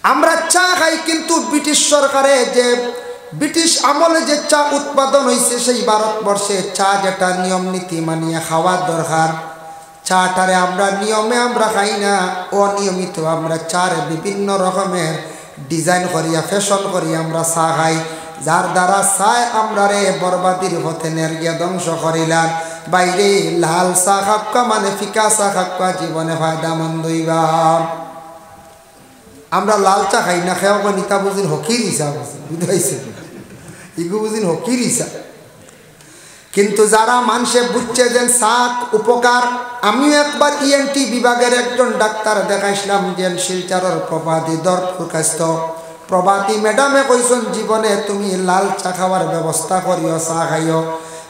আমরা চা খাই, কিন্তু ব্রিটিশ সরকারে যে ব্রিটিশ আমলে যে চা উৎপাদন হয়েছে সেই ভারতবর্ষে চা যেটা নিয়ম নীতি মানিয়ে খাওয়ার দরকার, চাটারে আমরা নিয়মে আমরা খাই না, অনিয়মিত আমরা চারে বিভিন্ন রকমের ডিজাইন করিয়া ফ্যাশন করিয়া আমরা চা খাই, যার দ্বারা চায় আমরা রে বরবাদির পথে নেরগিয়া ধ্বংস করিলাম। বাইরে লাল চা খাক্কা মানে ফিকা চা খাক্কা জীবনে ফায়দামন্দ হইবা। আমরা লাল চা খাই না, খেয়াও নিতা বুঝিন হকির হিসাব বুঝাইছে, ইগু বুঝিন হকির হিসাব। কিন্তু যারা মানুষে বুঝছে যে শাক উপকার, আমিও একবার ইএনটি বিভাগের একজন ডাক্তার দেখাইছিলাম যে শিলচরের প্রভাতী দরপুর কাস্ত প্রভাতী ম্যাডামে কইছেন জীবনে তুমি লাল চা খাওয়ার ব্যবস্থা করিও, চা খাইও।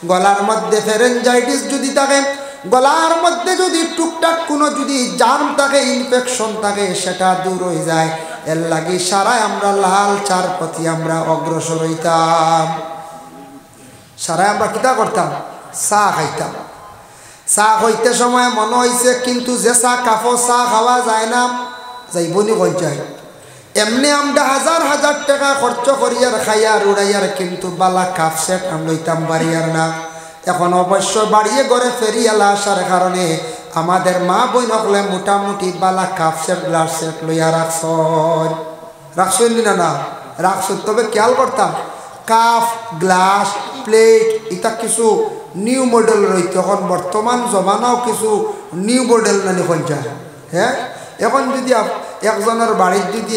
গলার মধ্যে ফেরেনজাইটিস যদি থাকে, গলার মধ্যে যদি টুকটাক কোনো যদি জার্ম থাকে, ইনফেকশন থাকে, সেটা দূর হয়ে যায়। এর লাগি সারায় আমরা লাল চার প্রতি আমরা অগ্রসর হইতাম, সারায় আমরা কিতা করতাম, চা খাইতাম। চা খাইতে সময় মনে হয়েছে কিন্তু যে চা কাফো চা খাওয়া যায় না, যাইবনি কই যায়। এমনি আমরা হাজার হাজার টাকা খরচ করিয়ার খাইয়ার উড়াইয়ার, কিন্তু বালা কাপ সেট আমরা লইতাম বাড়িয়ার না। এখন অবশ্য বাড়িয়ে ঘরে ফেরিয়ালা আসার কারণে আমাদের মা বই নকলে মোটামুটি বালা কাপ সেট গ্লাস সেট লইয়া রাখছেন না, রাখছেন। তবে খেয়াল করতাম কাপ গ্লাস প্লেট এটা কিছু নিউ মডেল রয়েছে, এখন বর্তমান জমানাও কিছু নিউ মডেল নানি যায়। হ্যাঁ, এখন যদি একজনের বাড়ির যদি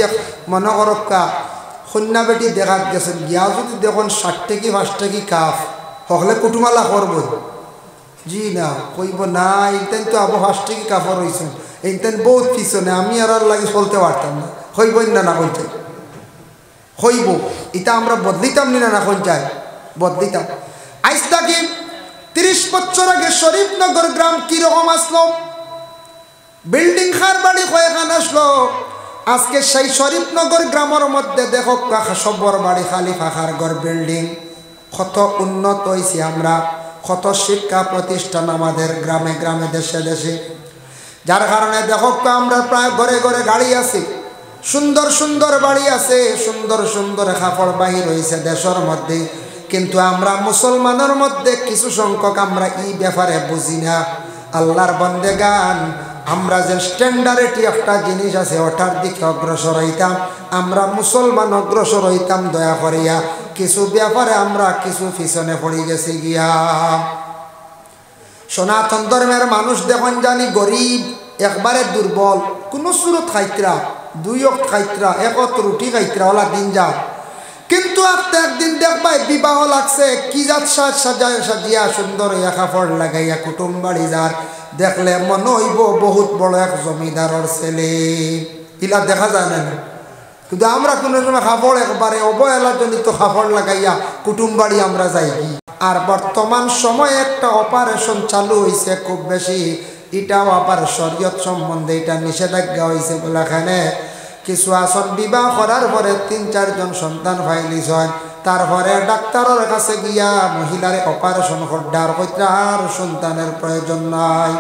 মনে করক্কা কন্যা বেটি দেখাত গেছেন গিয়া যদি দেখুন 60 টাকি 5 টাকি কাপ হকলে কুটুমালা করব, জি না কইব না, এইতেন তো আবু 5 টাকি কাপড় রয়েছেন, এইতেন বহুত পিছনে, আমি আর লাগে চলতে পারতাম না, হইব না না কই চাই হইব। এটা আমরা বদলিতাম না না কই চাই বদলিতাম। আজ থাকি 30 বছর আগে শরীফনগর গ্রাম কিরকম আসলো, বিল্ডিং খার বাড়ি কয়েকখান আসলো। আজকে সেই শরীফনগর গ্রামের মধ্যে দেখো সবর বাড়ি খালি ফাঁকার ঘর বিল্ডিং। কত উন্নত হয়েছি আমরা, কত শিক্ষা প্রতিষ্ঠান আমাদের গ্রামে গ্রামে দেশে দেশে, যার কারণে দেখো আমরা প্রায় ঘরে ঘরে গাড়ি আছে, সুন্দর সুন্দর বাড়ি আছে, সুন্দর সুন্দর কাপড় বাহির হয়েছে দেশের মধ্যে। কিন্তু আমরা মুসলমানের মধ্যে কিছু সংখ্যক আমরা এই ব্যাপারে বুঝি না। আল্লাহর বন্দেগান আমরা যে স্ট্যান্ডার্ড একটা জিনিস আছে ওটার দিকে অগ্রসর হইতাম, আমরা মুসলমান অগ্রসর হইতাম দয়া করিয়া, কিছু ব্যাপারে আমরা কিছু পিছনে পড়ে গেছি গিয়া। সনাতন ধর্মের মানুষ দেখুন জানি গরিব, একবারে দুর্বল, কোনো সুরত খাইতরা 2 অক্ট খাইতরা 1 অক্ট রুটি খাইতরা ওলা দিন যা। কিন্তু আপনি একদিন দেখবাই বিবাহ লাগছে, কি যাত সাজ সাজায় সাজিয়া সুন্দর কাপড় লাগাইয়া কুটুম বাড়ি যার, দেখলে মনে হইব বহুত বড় এক জমিদারের ছেলে, ইলা দেখা যায় না। কিন্তু আমরা কোনো সময় কাপড় একবারে অবহেলাজনিত কাপড় লাগাইয়া কুটুম বাড়ি আমরা যাই। আর বর্তমান সময়ে একটা অপারেশন চালু হয়েছে খুব বেশি, এটাও আবার শরীয়ত সম্বন্ধে এটা নিষেধাজ্ঞা হয়েছে বলে এখানে কিছু আসন বিবাহ করার পরে 3-4 জন সন্তান ফাইলিস হয়, তারপরে ডাক্তারের কাছে গিয়া মহিলারে অপারেশন করডার কইরা আর সন্তানের প্রয়োজন নাই।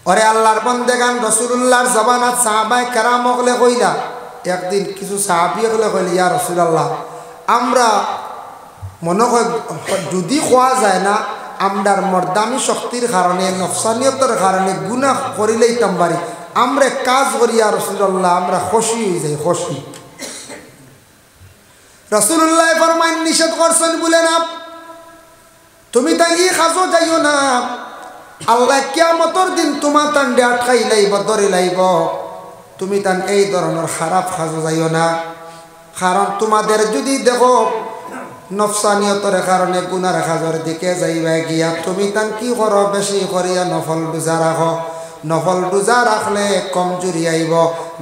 ওরে আল্লাহর বন্দেগান রাসূলুল্লাহর জামানাত সাহাবায়ে কেরাম হলে কইলা, একদিন কিছু সাহাবী হলে কইলা ইয়া রাসূলুল্লাহ, আমরা মনে হয় যদি খোয়া যায় না, আমরার মর্দামি শক্তির কারণে নফসানিয়তের কারণে গুনাহ করিলেইতাম পারি, আমরা কাজ করি আর রাসূলুল্লাহ আমরা খুশি হয়ে যাই, খুশি। রাসূলুল্লাহ ফরমাইন নিষেধ করছেন বলে না, তুমি তাই এই কাজও যাইও না, আল্লাহ কিয়ামতের দিন তোমার তান্ডে আটকাই লাইব, ধরে লাইব, তুমি তান এই ধরনের খারাপ কাজও যাইও না। কারণ তোমাদের যদি দেখো নফসানিয়তের কারণে গুনার কাজের দিকে যাইবা গিয়া, তুমি তান কি করো, বেশি করিয়া নফল রোজা রাখো, নফল রোজা রাখলে কমজোরি আইব,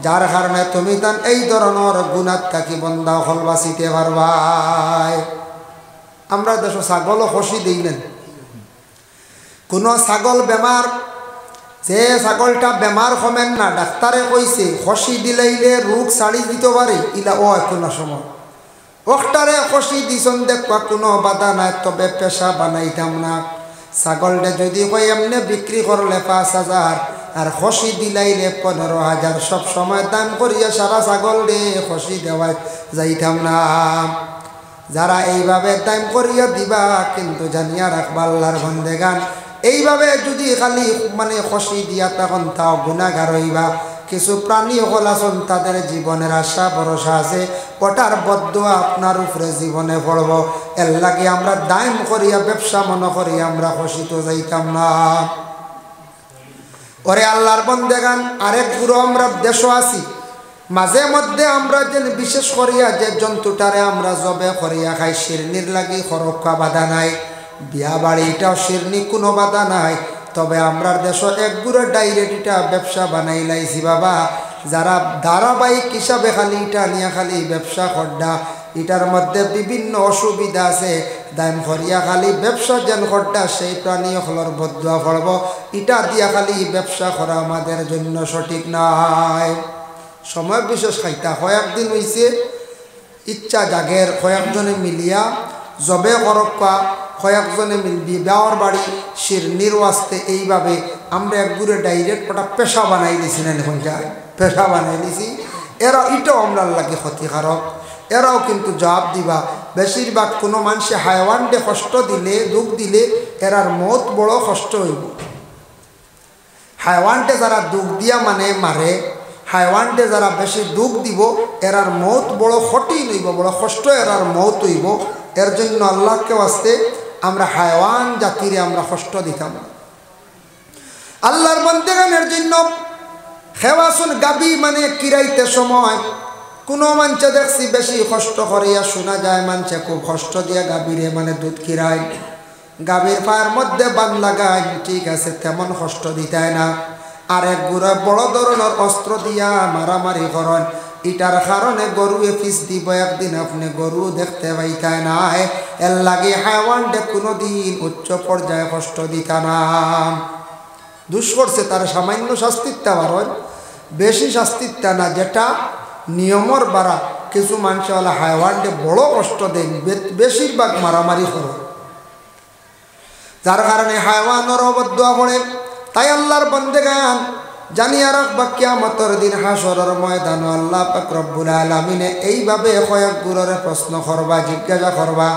যার কারণে তুমি তান এই ধরনের গুনাত থাকি বন্দা হল বাঁচিতে পারবাই। আমরা দেশ ছাগলও খুশি দিই না, কোনো ছাগল বেমার, যে ছাগলটা বেমার কমেন না, ডাক্তারে কইছে খুশি দিলাইলে রোগ ছাড়ি দিতে পারে, ইলা ও কোনো সময় ওটারে খুশি দিছন দেখবা কোনো বাধা নাই, তবে পেশা বানাইতাম না। ছাগলটা যদি কই এমনি বিক্রি করলে 5,000 আর খসি দিলাইলে 15,000 সব সময় দাম করিয়া সারা ছাগল রে খসি দেওয়া যাইতাম না। যারা এইভাবে দাম করিয়া দিবা কিন্তু জানিয়া রাখবা আল্লাহর বন্দেগান, এইভাবে যদি খালি মানে খসি দিয়া তখন তাও গুনাহগার হইবা। কিছু প্রাণী হল আছেন তাদের জীবনের আশা ভরসা আছে, ওটার বদদুয়া আপনার উপরে জীবনে পড়ব। এর লাগে আমরা দাম করিয়া ব্যবসা মনে করি আমরা খসিত যাইতাম না। ওরে আল্লাহর বন্দেগান, আরেক গুরু আমরা দেশ আছি মাঝে মধ্যে আমরা যে বিশেষ করিয়া যে জন্তুটারে আমরা জবে করিয়া খাই শিরনির লাগি খরক্কা বাধা নাই, বিয়া বাড়িটাও শিরনি কোনো বাধা নাই। তবে আমরা দেশ এক গুড়ে ডাইরেক্ট এটা ব্যবসা বানাই লাইছি বাবা। যারা ধারাবাহিক হিসাবে খালি এটা নিয়ে খালি ব্যবসা খড্ডা, এটার মধ্যে বিভিন্ন অসুবিধা আছে। দাম করিয়া খালি ব্যবসা যেন খড্ডা সেই প্রাণী হলর বদুয়া পড়ব, এটা দিয়া খালি ব্যবসা করা আমাদের জন্য সঠিক নয়। সময় বিশেষ খাইতা কয়েকদিন হয়েছে ইচ্ছা জাগের কয়েকজনে মিলিয়া জবে করক্কা কয়েকজনে মিলবি বেওয়ার বাড়ি শিরনির ওয়াস্তে এইভাবে আমরা একগুড়ে ডাইরেক্ট ওটা পেশা বানাই দিছি না, এখন যায় পেশা বানাই দিছি। এরা এটাও আমরা লাগে ক্ষতিকারক, এরাও কিন্তু জবাব দিবা। বেশিরভাগ কোনো মানুষে হাইওয়ানটে কষ্ট দিলে দুঃখ দিলে এরার মত বড় কষ্ট হইব। হাইওয়ানটে যারা দুঃখ দিয়া মানে মারে, হাইওয়ানটে যারা বেশি দুঃখ দিব এরার মত বড় কঠিন হইব, বড় কষ্ট এরার মত হইব। এর জন্য আল্লাহকে ওয়াস্তে আমরা হাইওয়ান জাতিরে আমরা কষ্ট দিতাম না। আল্লাহর বন্দেগানের জন্য খেওয়াসুন গাবি মানে কিরাইতে সময় কোনো মানুষে দেখছি বেশি কষ্ট করিয়া শোনা যায় মানুষে খুব কষ্ট দিয়া গাভীরে মানে দুধ কিরায়, গাভীর পায়ের মধ্যে বান লাগায়, ঠিক আছে তেমন কষ্ট দিতায় না। আর এক গুড়া বড় ধরনের অস্ত্র দিয়া মারামারি করেন, এটার কারণে গরুয়ে ফিস দিব একদিন আপনি গরু দেখতে পাইতায় না। এর লাগে হাইওয়ানটে কোনো দিন উচ্চ পর্যায়ে কষ্ট দিতা না। দুষ করছে তার সামান্য শাস্তিতা বারণ, বেশি শাস্তিতা না, যেটা নিয়মর বাড়া। কিছু মানুষ হলে হাইওয়ানটে বড় কষ্ট দেন, বেশিরভাগ মারামারি করে, যার কারণে হাইওয়ানের অবদুয়া পড়ে। তাই আল্লাহর বন্দেগান জানিয়া রাখবা কিয়ামতের দিন হাসরের ময়দান আল্লাহ পাক রব্বুল আলামিনে এইভাবে কয়েক গুরুরে প্রশ্ন করবা, জিজ্ঞাসা করবা,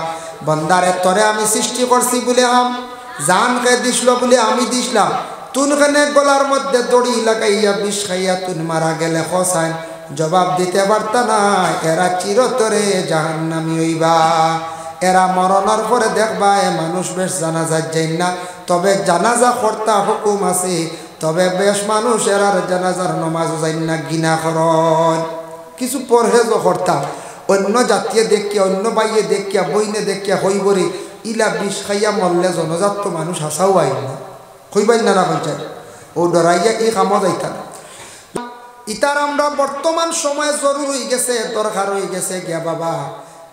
বন্দারে তোরে আমি সৃষ্টি করছি বলে জান কে দিছিল বলে আমি দিছিলাম, তুন খানে গলার মধ্যে দড়ি লাগাইয়া বিষ খাইয়া তুন মারা গেলে খসাইন জবাব দিতে পারতা না। এরা চিরতরে জাহান্নামী হইবা। এরা মরণের পরে দেখবা এ মানুষ বেশ জানাজার যাই না, তবে জানাজা কর্তা হুকুম আছে, তবে বেশ মানুষ এরার জানাজার নমাজও যাই না গিনা করন। কিছু পরহেজও কর্তা অন্য জাতীয় দেখিয়া অন্য বাইয়ে দেখিয়া বইনে দেখিয়া হইবরে ইলা বিষ খাইয়া মরলে জনজাত তো মানুষ হাসাও আইন না, হইবাই না না কইছে ও ডরাইয়া এই কামও যাইতা না। ইতার আমরা বর্তমান সময়ে জরুর হয়ে গেছে, দরকার হয়ে গেছে গিয়া বাবা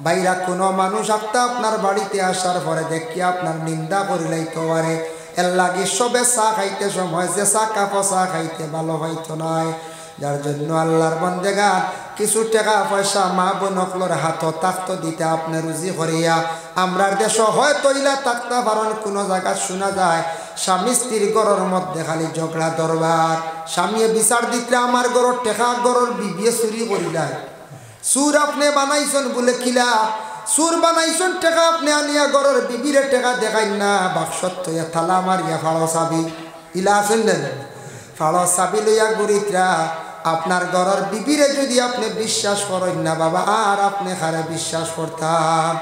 বাইরা কোনো মানুষ আপনার বাড়িতে আসার পরে দেখিয়া আপনার নিন্দা করিলাইতে পারে। এর লাগে সবে চা খাইতে সময় যে চা কাপো চা খাইতে ভালো হইতো নয়। যার জন্য আল্লাহর বন্দেগান কিছু টাকা পয়সা মা বোনকলর হাত তাক্ত দিতে আপনি রুজি করিয়া আমরার দেশ হয়তো ইলা তাক্তা পারেন। কোনো জায়গা শোনা যায় স্বামী স্ত্রীর গরর মধ্যে খালি ঝগড়া দরবার, স্বামীয়ে বিচার দিতে আমার গরর টেকা গরর বিবিয়ে চুরি করিলায়। সুর আপনি বানাইছেন বলে কিলা সুর বানাইছেন টেকা আপনি আনিয়া গরর বিবিরে টেকা দেখাই না, বাক্সত তৈয়া থালা মারিয়া ফাড়ো চাবি ইলা আছেন না, ফাড়ো চাবি লইয়া গরিতরা আপনার গরর বিবিরে যদি আপনি বিশ্বাস করেন না বাবা আর আপনি খারে বিশ্বাস করতাম।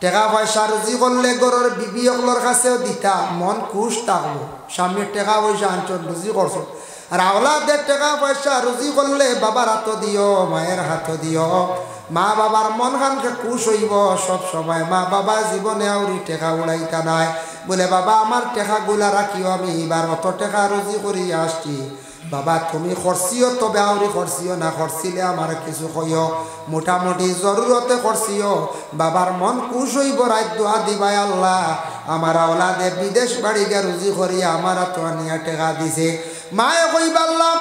টেকা পয়সা রুজি করলে গরর বিবি অকলর কাছেও দিতা, মন খুশ থাকবো। স্বামীর টেকা পয়সা আনছন রুজি করছো, আর আওলাদের টাকা পয়সা রুজি করলে বাবার হাতও দিও মায়ের হাতও দিও, মা বাবার মন খানকে খুশ হইব সব সময়। মা বাবা জীবনে আউরি টেকা উড়াইতা নাই, বলে বাবা আমার টেকাগুলা রাখিও, আমি এবার অত টাকা রুজি করি আসছি, বাবা তুমি খরচিও তবে আউরি খরচিও না, খরচিলে আমার কিছু কইও, মোটামুটি জরুরতে খরচিও। বাবার মন খুশ হইব, রাত দোয়া দিবাই আল্লাহ আমার আওলাদে বিদেশ বাড়ি গিয়ে রুজি করিয়া আমার তো আনিয়া টেকা দিছে। মায়ে কইবা আল্লাহ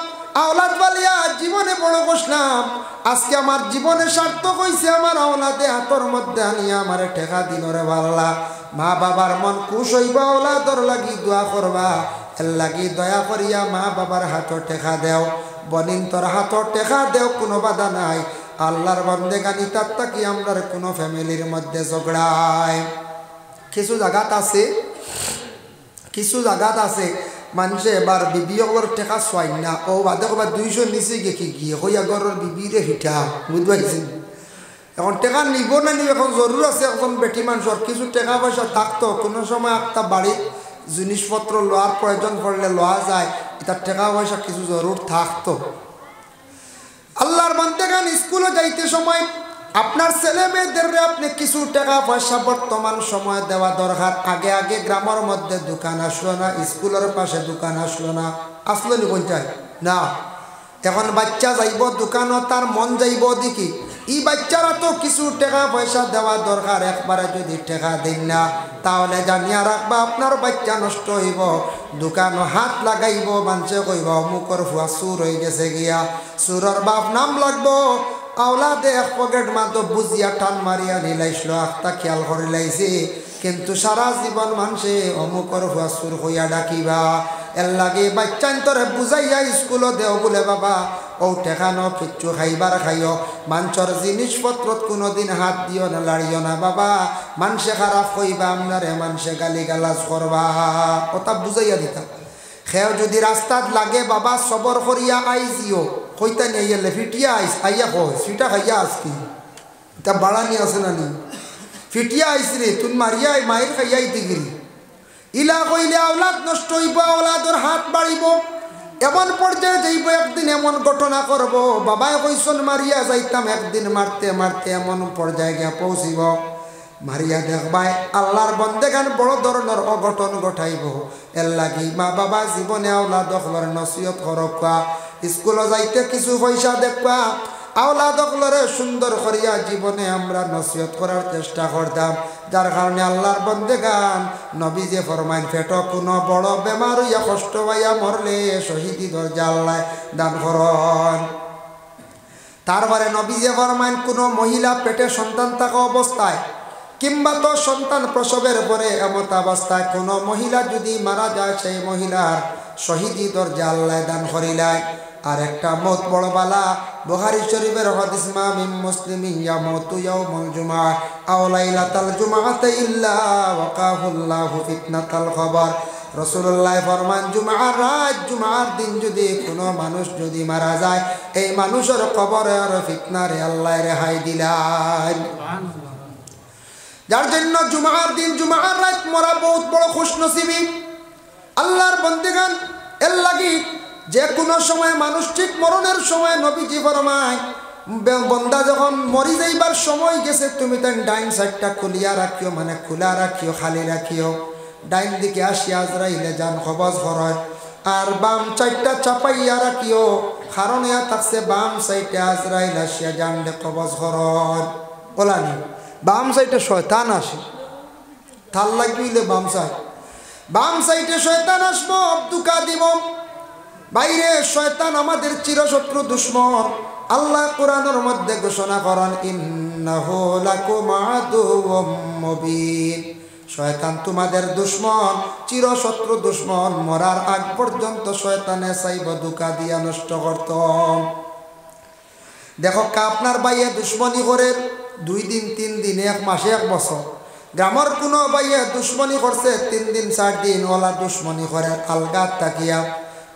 আওলাদ বালিয়া জীবনে বড় কষলাম, আজকে আমার জীবনে সার্থক হইছে, আমার আওলাদে হাতর মধ্যে আনিয়া আমার টেকা দিল রে আল্লাহ। মা বাবার মন খুশ হইবা, আওলাদর লাগি দোয়া করবা, এর লাগি দয়া করিয়া মা বাবার হাতও টেকা দেও, বনিন তোর হাতও টেকা দেও, কোনো বাধা নাই। আল্লাহর বান্দেগানি তার তাকি আমরার কোনো ফ্যামিলির মধ্যে ঝগড়ায়। কিছু জায়গাত আছে মানুষে এবার বিবিয়র টেকা চোয়াই না, ও বাদে কবার 200 নিচে গিয়ে হইয়া ঘরের বিবিরে হিটা বুঝতে পারছেন। এখন টেকা নিব না নিব, এখন জরুর আছে। এখন বেটি মানুষের কিছু টাকা পয়সা থাকতো, কোনো সময় একটা বাড়ির জিনিসপত্র লওয়ার প্রয়োজন পড়লে লওয়া যায়, এটার টাকা পয়সা কিছু জরুর থাকতো। আল্লাহর বান্দাগান স্কুলে যাইতে সময় আপনার ছেলে মেয়েদের আপনি কিছু টাকা পয়সা বর্তমান সময় দেওয়া দরকার। আগে আগে গ্রামের মধ্যে দোকান আসলো না, স্কুলের পাশে দোকান আসলো না, আসলো নি পঞ্চায়েত না। এখন বাচ্চা যাইব দোকানও তার মন যাইব দেখি, এই বাচ্চারা তো কিছু টাকা পয়সা দেওয়া দরকার। একবারে যদি টাকা দিন না তাহলে জানিয়া রাখবা আপনার বাচ্চা নষ্ট হইব, দোকানও হাত লাগাইব, মানুষে কইব অমুকর ফুয়া চুর হয়ে গেছে গিয়া, চুরর বাপ নাম লাগবো। আওলাদে এক পকেট মাত্র বুঝিয়া টান মারিয়া নিলাইছিল, আখটা খেয়াল করে লাইছে, কিন্তু সারা জীবন মানুষে অমুকর ফুয়া চুর হইয়া ডাকিবা। এর লাগে বাচ্চান তোরে বুঝাইয়া স্কুলও দেও বলে বাবা ও টেকানো কিচ্ছু খাইবার খাইও, মানুষের জিনিসপত্রত কোনোদিন হাত দিও না, লাড়িও না বাবা। মানুষে খারাপ কইবা আপনারে, মানুষে গালি গালাজ করবা, ওটা বুঝাইয়া দিতা। খেও যদি রাস্তাত লাগে বাবা সবর করিয়া আইজিও, কইতা নিয়ে এলে ফিটিয়া আইস আইয়া কই সেটা খাইয়া আজকি তা বাড়ানি আছে না নি, ফিটিয়া আইস রে তুই মারিয়া মায়ের খাইয়া ইতে গিরি। ইলা কইলে আওলাদ নষ্ট হইব, আওলাদর হাত বাড়িব, এমন পর্যায়ে যাইব একদিন এমন ঘটনা করব। বাবায় কইসন মারিয়া যাইতাম, একদিন মারতে মারতে এমন পর্যায়ে গিয়া পৌঁছিব, মারিয়া দেখবাই আল্লাহর বন্দেগান বড় ধরনের অঘটন ঘটাইব। এর লাগি মা বাবা জীবনে আওলাদ অকলর নসিহত করবা, স্কুলে যাইতে কিছু পয়সা দেখবা, আওলাদ অকলরে সুন্দর করিয়া জীবনে আমরা নসিহত করার চেষ্টা করতাম। যার কারণে আল্লাহর বন্দেগান নবী যে ফরমাইন পেট কোনো বড় বেমার হইয়া কষ্ট হইয়া মরলে শহীদি দরজা আল্লাহ দান করন। তারপরে নবী যে ফরমাইন কোনো মহিলা পেটে সন্তান থাকা অবস্থায় কিংবা তো সন্তান প্রসবের পরে এমত অবস্থায় কোনো মহিলা যদি মারা যায়, সেই মহিলার শহীদি দরজা আল্লাহ দান করিলায়। আর একটা মত বড় বালা, বুখারী শরীফের হাদিস, মা মিন মুসলিমিন ইয়ামুতু ইয়াউমুল জুমআ আও লাইলাতাল জুমআতি ইল্লা ওয়াকাহুল্লাহু ফিতনাতাল কবর। রাসূলুল্লাহ ফরমান জুমআর রাত, জুমআর দিন যদি কোনো মানুষ যদি মারা যায়, এই মানুষের কবরের ফিতনারে আল্লাহ রেহাই দিলেন। যার জন্য জুমআর দিন জুমআর রাত মরা বহুত বড় খুশনসিবি আল্লাহর বন্দেগান। এর লাগি যে কোনো সময় মানুষ ঠিক মরণের সময় নবীজি ফরমায় বন্দা যখন মরি যাইবার সময় গেছে, তুমি তার ডাইন সাইডটা খুলিয়া রাখিও, মানে খোলা রাখিও, খালি রাখিও। ডাইন দিকে আসিয়া আজরাইলে যান কবজ হয়, আর বাম সাইডটা চাপাইয়া রাখিও, কারণ ইয়া থাকছে বাম সাইডে আজরাইল আসিয়া জানলে কবজ হয়। ওলানি বাম সাইডে শয়তান আসে, থাল লাগবিলে বাম সাইডে শয়তান আসবো, দুকা দিব। বাইরে শয়তান আমাদের চিরশত্রু দুশ্মন। আল্লাহ কোরআনের মধ্যে ঘোষণা করেন ইন্নাহু লাকুম আদুউম মুবিন, শয়তান তোমাদের দুশ্মন, চিরশত্রু দুশ্মন। মরার আগ পর্যন্ত শয়তানে চাইব দুকা দিয়া নষ্ট করত। দেখো আপনার বাইয়ে দুশ্মনী করে 2 দিন 3 দিন 1 মাসে 1 বছর, গ্রামের কোনো বাইয়ে দুশ্মনী করছে 3 দিন 4 দিন, ওলা দুশ্মনী করে আলগাত তাকিয়া,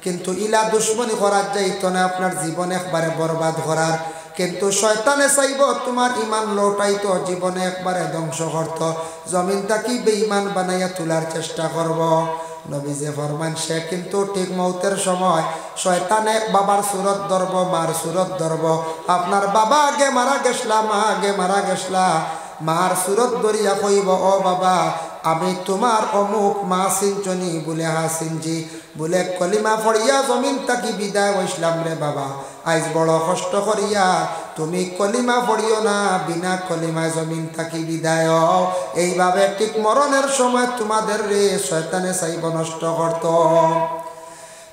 কিন্তু ইলা দুশ্মনী করার যাইতো না আপনার জীবন একবারে বরবাদ করার। কিন্তু শয়তানে চাইব তোমার ইমান লৌটাইতো, জীবনে একবারে ধ্বংস করত, জমিন তাকি বেঈমান বানাইয়া তোলার চেষ্টা করব। নবী যে ফরমান সে কিন্তু ঠিক মৌতের সময় শয়তানে বাবার সুরত ধরব, মার সুরত ধরব। আপনার বাবা আগে মারা গেছলা, মা আগে মারা গেছলা, মার সুরত ধরিয়া কইব ও বাবা আমি তোমার অমুক মা সিনচনি বলে, হা সিনজি বলে কলিমা পড়িয়া জমিন তাকি বিদায় হইসলাম রে বাবা, আজ বড় কষ্ট করিয়া তুমি কলিমা পড়িও না, বিনা কলিমায় জমিন তাকি বিদায়। এইভাবে ঠিক মরণের সময় তোমাদের রে শয়তানে চাইব নষ্ট করত।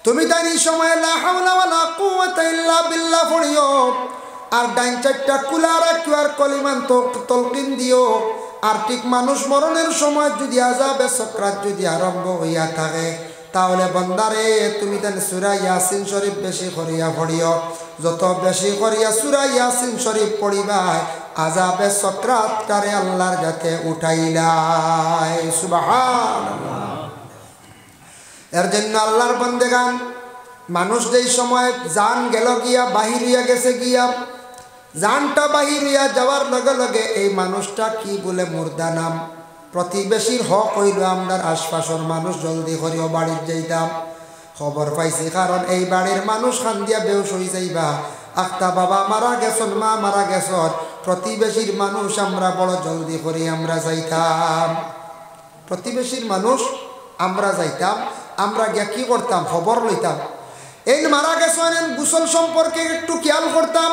তুমি তাই এই সময় লা হাওলা ওয়ালা কুওয়াতা ইল্লা বিল্লাহ পড়িও, আর ডাইন চারটা কুলা রাখিও, আর কলিমান তলকিন দিও। আর ঠিক মানুষ মরণের সময় যদি আযাবে সাকরাত যদি আরম্ভ হইয়া থাকে, তাহলে বন্দারে তুমি তেন সূরা ইয়াসিন শরীফ বেশি করিয়া পড়িও। যত বেশি করিয়া সূরা ইয়াসিন শরীফ পড়িবা আযাবে সকরাতটারে আল্লাহর যাতে উঠাইলাই। সুবহানাল্লাহ। এর জন্য আল্লাহর বান্দেগান মানুষ যেই সময় জান গেল গিয়া বাহির হইয়া গেছে গিয়া, জানটা বাহির হইয়া যাওয়ার লগে লগে এই মানুষটা কি বলে মুর্দা নাম। প্রতিবেশীর হক হইল আমরার আশপাশের মানুষ জলদি করিও বাড়ির যাইতাম। খবর পাইছি কারণ এই বাড়ির মানুষ খান দিয়া বেউস হয়ে যাইবা, আখতা বাবা মারা গেছন, মা মারা গেছন, প্রতিবেশীর মানুষ আমরা বড় জলদি করি আমরা যাইতাম। প্রতিবেশীর মানুষ আমরা যাইতাম, আমরা গিয়া কি করতাম খবর লইতাম। এই মারা গেছেন গোসল সম্পর্কে একটু খেয়াল করতাম।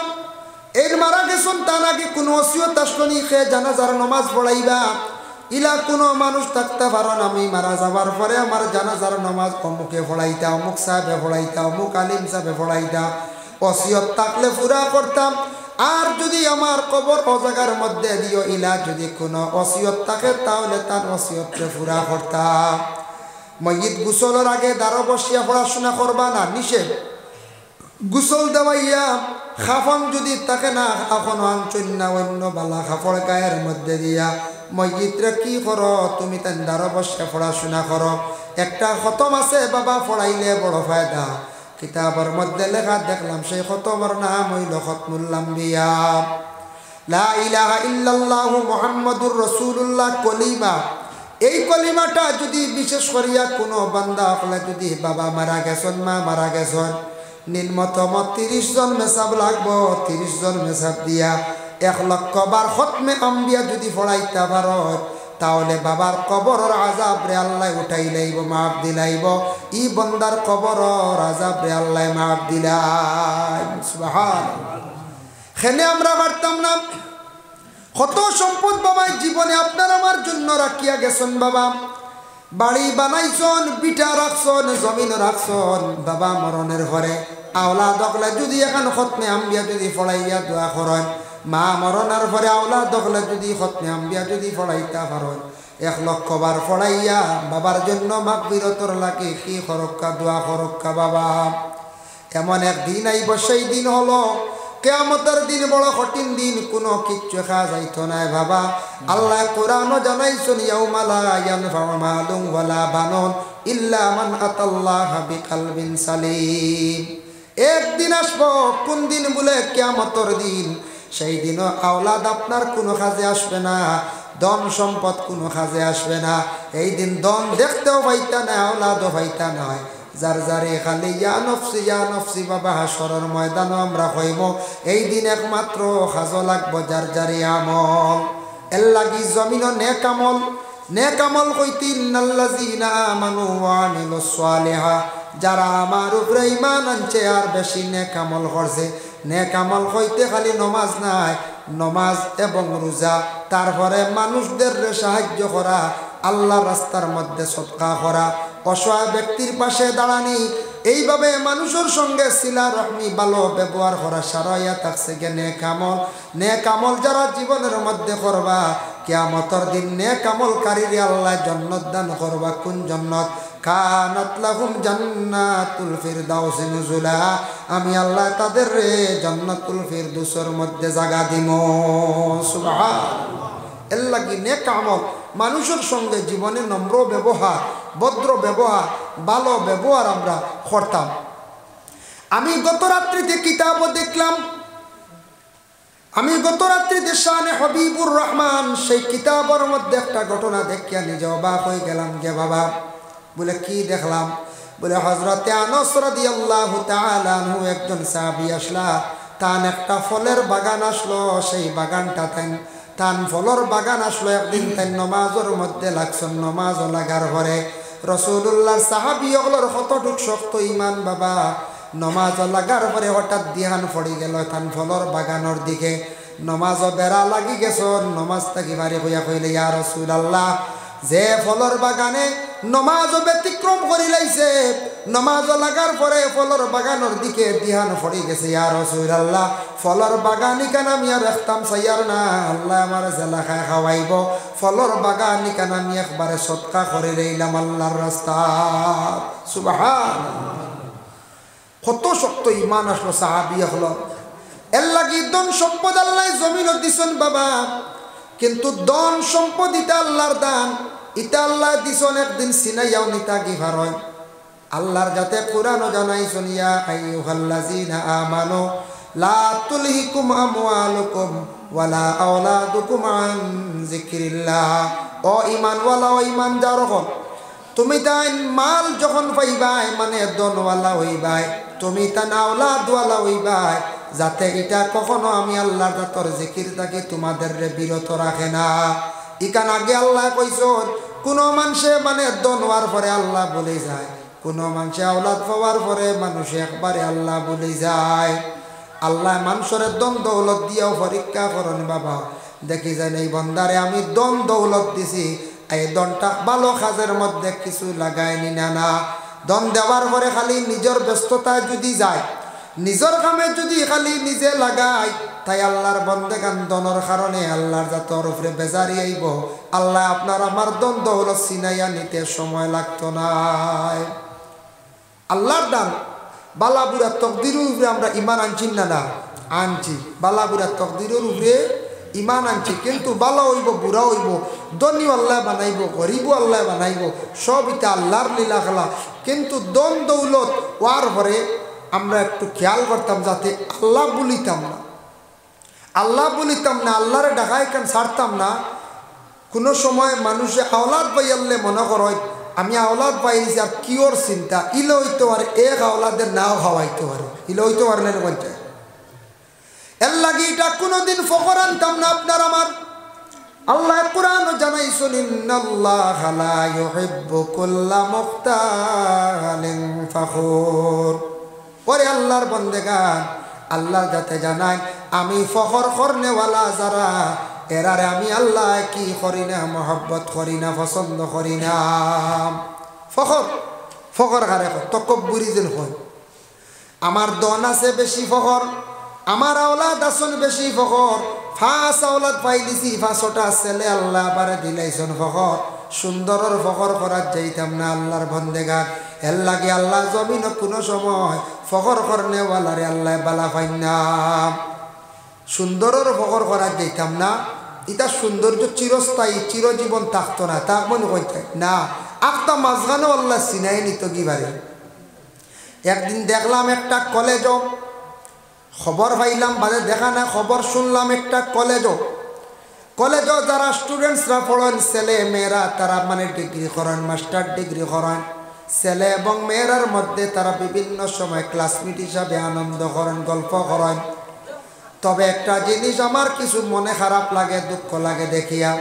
এই মারা গেছেন তা নাকি কোনো ওসিয়ত আসলনি খেয়ে জানাজার নামাজ পড়াইবা। ইলা কোনো মানুষ থাকতে পারেন আমি মারা যাবার পরে আমার জানাজার নামাজ অমুকে পড়াইতা, অমুক সাহেবে পড়াইতা, অমুক আলিম সাহেবে পড়াইতা। ওসিয়ত থাকলে পুরা করতাম। আর যদি আমার কবর ও জায়গার মধ্যে দিও ইলা যদি কোনো ওসিয়ত থাকে তাহলে তার ওসিয়তকে পুরা করতাম। মসজিদ গোসলের আগে দ্বারা বসিয়া পড়াশোনা করবা না, নিষেধ। গোসল দেওয়াইয়া খাফন যদি থাকে না, খাফন আনছুন না অন্য বালা খাফড় গায়ের মধ্যে দিয়া মসজিদরে কি করো তুমি তাই দ্বারা বসিয়া পড়াশোনা করো। একটা খতম আছে বাবা পড়াইলে বড় ফায়দা। কিতাবের মধ্যে লেখা দেখলাম সেই খতমের নাম হইল খতমুল আম্বিয়া। লা ইলাহা ইল্লাল্লাহু মুহাম্মাদুর রাসূলুল্লাহ কলিমা। এই কলিমাটা যদি বিশেষ করিয়া কোনো বান্দা হলে যদি বাবা মারা গেছেন, মা মারা গেছেন, নিম্নতম 30 জন মেসাব লাগবো। 30 জন মেসাব দিয়া 1 লক্ষ বার খতমে আম্বিয়া যদি পড়াইতে পারো তাহলে বাবার কবরের আযাব রে আল্লাহ উঠাই লাইব, মাফ দিলাইব। ই বন্দার কবরের আযাব রে আল্লাহ মাফ দিলাই। সুবহানাল্লাহ। খেলে আমরা পারতাম না। কত সম্পদ বাবা জীবনে আপনার আমার জন্য রাখিয়া গেছেন। বাবা বাড়ি বানাইছন, বিটা রাখছন, জমিন রাখছন। বাবা মরণের ঘরে আওলাদ হলে যদি এখন খতমে আম্বিয়া যদি পড়াইয়া দোয়া করেন, মা মরণের ঘরে আওলাদ হলে যদি খতমে আম্বিয়া যদি পড়াইতা পারেন, 1 লক্ষ বার পড়াইয়া বাবার জন্য মাগফিরাতর লাগে কি খরক্কা দোয়া খরক্কা। বাবা এমন একদিন আইব, সেই দিন হলো কিয়ামতের দিন, বড় কঠিন দিন, কোনো কিচ্ছু খাওয়া যাইতো না। বাবা আল্লাহ কোরআনও জানাইছেন ইয়াউমা লা ইয়ানফাউ মালুন ওয়ালা বানুন ইল্লা মান আতাল্লাহা বিকলবিন সালিম। একদিন আসবো, কোন দিন বলে কিয়ামতের দিন। সেই দিনও আওলাদ আপনার কোনো কাজে আসবে না, ধন সম্পদ কোনো কাজে আসবে না। এই দিন ধন দেখতেও পাইতা না, আওলাদও পাইতা নয়। যার যারে খালি ইয়া নফসি বাবা হাসরের ময়দানও আমরা হইব। এই দিন একমাত্র খাজো লাগবো যার যারে আমল। এর লাগি জমিনও নেক আমল কইতে ইন্নাল্লাযীনা আমানু ওয়া আমিলুস সালিহা, যারা আমার উপরে ঈমান আনছে আর বেশি নেক আমল করছে। নেক আমল কইতে খালি নমাজ নাই, নমাজ এবং রোজা, তারপরে মানুষদের সাহায্য করা, আল্লাহর রাস্তার মধ্যে সদকা করা, অসহায় ব্যক্তির পাশে দাঁড়ানি, এইভাবে মানুষের সঙ্গে সিলা রহমি ভালো ব্যবহার করা সারাইয়া থাকছে গে নেক আমল। নেক আমল যারা জীবনের মধ্যে করবা কিয়ামতের দিন নেক আমলকারীরে আল্লাহ জান্নাত দান করবা। কোন জান্নাত? কানাত লাহুম জান্নাতুল ফিরদাউস নুজুলা। আমি আল্লাহ তাদের জান্নাতুল ফিরদাউসের মধ্যে জায়গা দিব। সুবহানাল্লাহ। এর লাগি নেক আমল, মানুষের সঙ্গে জীবনে নম্র ব্যবহার, ভদ্র ব্যবহার, ভালো ব্যবহার আমরা করতাম। আমি গত রাত্রিতে কিতাবও দেখলাম, আমি গত রাত্রিতে শানে হবিবুর রহমান সেই কিতাবের মধ্যে একটা ঘটনা দেখিয়া নিজে অবাক হয়ে গেলাম গে বাবা। বলে কি দেখলাম? বলে হযরতে আনাস রাদিয়াল্লাহু তাআলা আনহু একজন সাহাবী আসলা, তান একটা ফলের বাগান আসলো। সেই বাগানটা তান ফলের বাগান আসলো। একদিন তাই নমাজের মধ্যে লাগছেন, নমাজও লাগার পরে রাসূলুল্লাহর সাহাবী ওগুলোর কতটুক শক্ত ইমান বাবা। নমাজ লাগার পরে হঠাৎ ধ্যান পড়ে গেল তান ফলের বাগানের দিকে। নমাজও বেড়া লাগি গেছ, নমাজ থাকি বাড়ি হইয়া কইলে ইয়া রাসূলুল্লাহ, যে ফলর বাগানে নমাজ ব্যতিক্রম করি লাইছে, নমাজ লাগার পরে ফলর বাগানের দিকে ধ্যান পড়ে গেছে, ইয়া রাসূলুল্লাহ ফলর বাগানি কান আমি আর রাখতাম সাইয়ার না, আল্লাহ আমার জেলা খায় খাওয়াইব, ফলর বাগানি কান আমি একবারে সদকা করে লইলাম আল্লাহর রাস্তা। সুবহানাল্লাহ, কত শক্ত ইমান আসলো সাহাবী হলো। এর লাগি ধন সম্পদ আল্লাহ জমিন দিছেন বাবা, কিন্তু ধন সম্পদ ইটা আল্লাহর দান, ইটা আল্লাহ দিছেন একদিন সিনাইয়াও নিতা কি ভারয়। আল্লাহর যাতে কুরআনও জানাইছেন, ইয়া আইয়ুহাল্লাযীনা আমানু লা তুলহিকুম আমওয়ালুকুম ওয়ালা আওলাদুকুম আন যিকরিল্লাহ। ও ঈমানওয়ালা, ও ঈমানদার হন, তুমি তাই মাল যখন পাইবাই মানে ধনওয়ালা হইবাই, তুমি তাই আওলাদওয়ালা হইবাই, যাতে এটা কখনো আমি আল্লাহর জাতর জিকির থাকি তোমাদের বিরত রাখে না। ইকান আগে আল্লাহ কইছেন কোন মানুষে মানে ধন হওয়ার পরে আল্লাহ বলে যায়, কোন মানুষে আওলাদ পাওয়ার পরে মানুষ একবারে আল্লাহ বলে যায়। আল্লাহ মানুষের ধন দৌলত দিয়েও পরীক্ষা করেন বাবা, দেখি যায় এই বন্দারে আমি ধন দৌলত দিছি, এই ধনটা ভালো কাজের মধ্যে কিছু লাগায়নি না। না, ধন দেওয়ার পরে খালি নিজের ব্যস্ততায় যদি যায়, নিজের কামে যদি খালি নিজে লাগাই, তাই আল্লাহর বন্দেগান ধনের কারণে আল্লাহর জাতর উপরে বেজারি আইব। আল্লাহ আপনার আমার ধন দৌলত সিনাইয়া নিতে সময় লাগতো না। আল্লাহর দান বালাবুরা তকদিরের উপরে আমরা ইমান আনছি না, না আনছি, বালাবুরা তকদিরের উপরে ইমান আনছি, কিন্তু ভালো হইব বুড়া হইব, ধনী আল্লাহ বানাইব, গরিব আল্লাহ বানাইব, সব এটা আল্লাহর লীলা খেলা। কিন্তু ধন দৌলত ওয়ার পরে আমরা একটু খেয়াল করতাম যাতে আল্লাহ বলিতাম না, আল্লাহ বলিতাম না, আল্লাহরে ডাকাই কেন ছাড়তাম না। কোনো সময় মানুষে আওলাদ পাইয়ালে মনে করয় আমি আওলাদ পাইছি আর কিওর চিন্তা, ইলে হইতে পারে এক আওলাদের নাও খাওয়াইতে পারে, ইলে হইতে পারে না পঞ্চায়েত। এর লাগি এটা কোনোদিন ফখর আনতাম না আপনার আমার। আল্লাহ কুরআন জানাইছেন, ইন্নাল্লাহা লা ইউহিব্বু কুল্লা মুখতালিন ফখুর। ওরে আল্লাহর বন্দেগান, আল্লাহ যাতে জানাই আমি ফখর করনেওয়ালা যারা, এরারে আমি আল্লাহ কি করি না, মহব্বত করি না, পছন্দ করি না। ফখর ফখর কারে তকব্বুরি যেন হয়, আমার ধন আছে বেশি ফখর, আমার আওলাদ আসন বেশি ফখর, ফাঁস আওলাদ পাই দিছি, ফাঁসটা ছেলে আল্লাহ বারে দিলাইছেন ফখর। সুন্দরের ফখর করার যাইতাম না আল্লাহর বন্দেগান। এর লাগে আল্লাহ জমিন কোনো সময় ফখর করনেওয়ালারে আল্লাহ বালা পাই না। সুন্দরের ফখর করার যাইতাম না, এটা সৌন্দর্য চিরস্থায়ী চিরজীবন থাকতো না, তা মনে করতে না। আখটা মাঝখানেও আল্লাহ সিনাই নিত কিবারে। একদিন দেখলাম একটা কলেজও, খবর পাইলাম বাজে দেখা না, খবর শুনলাম একটা কলেজও যারা স্টুডেন্টসরা পড়েন, ছেলে মেয়েরা তারা মানে ডিগ্রি করেন, মাস্টার ডিগ্রি করেন, ছেলে এবং মেয়েরার মধ্যে তারা বিভিন্ন সময় ক্লাসমেট হিসাবে আনন্দ করেন, গল্প করেন। তবে একটা জিনিস আমার কিছু মনে খারাপ লাগে, দুঃখ লাগে দেখিয়া,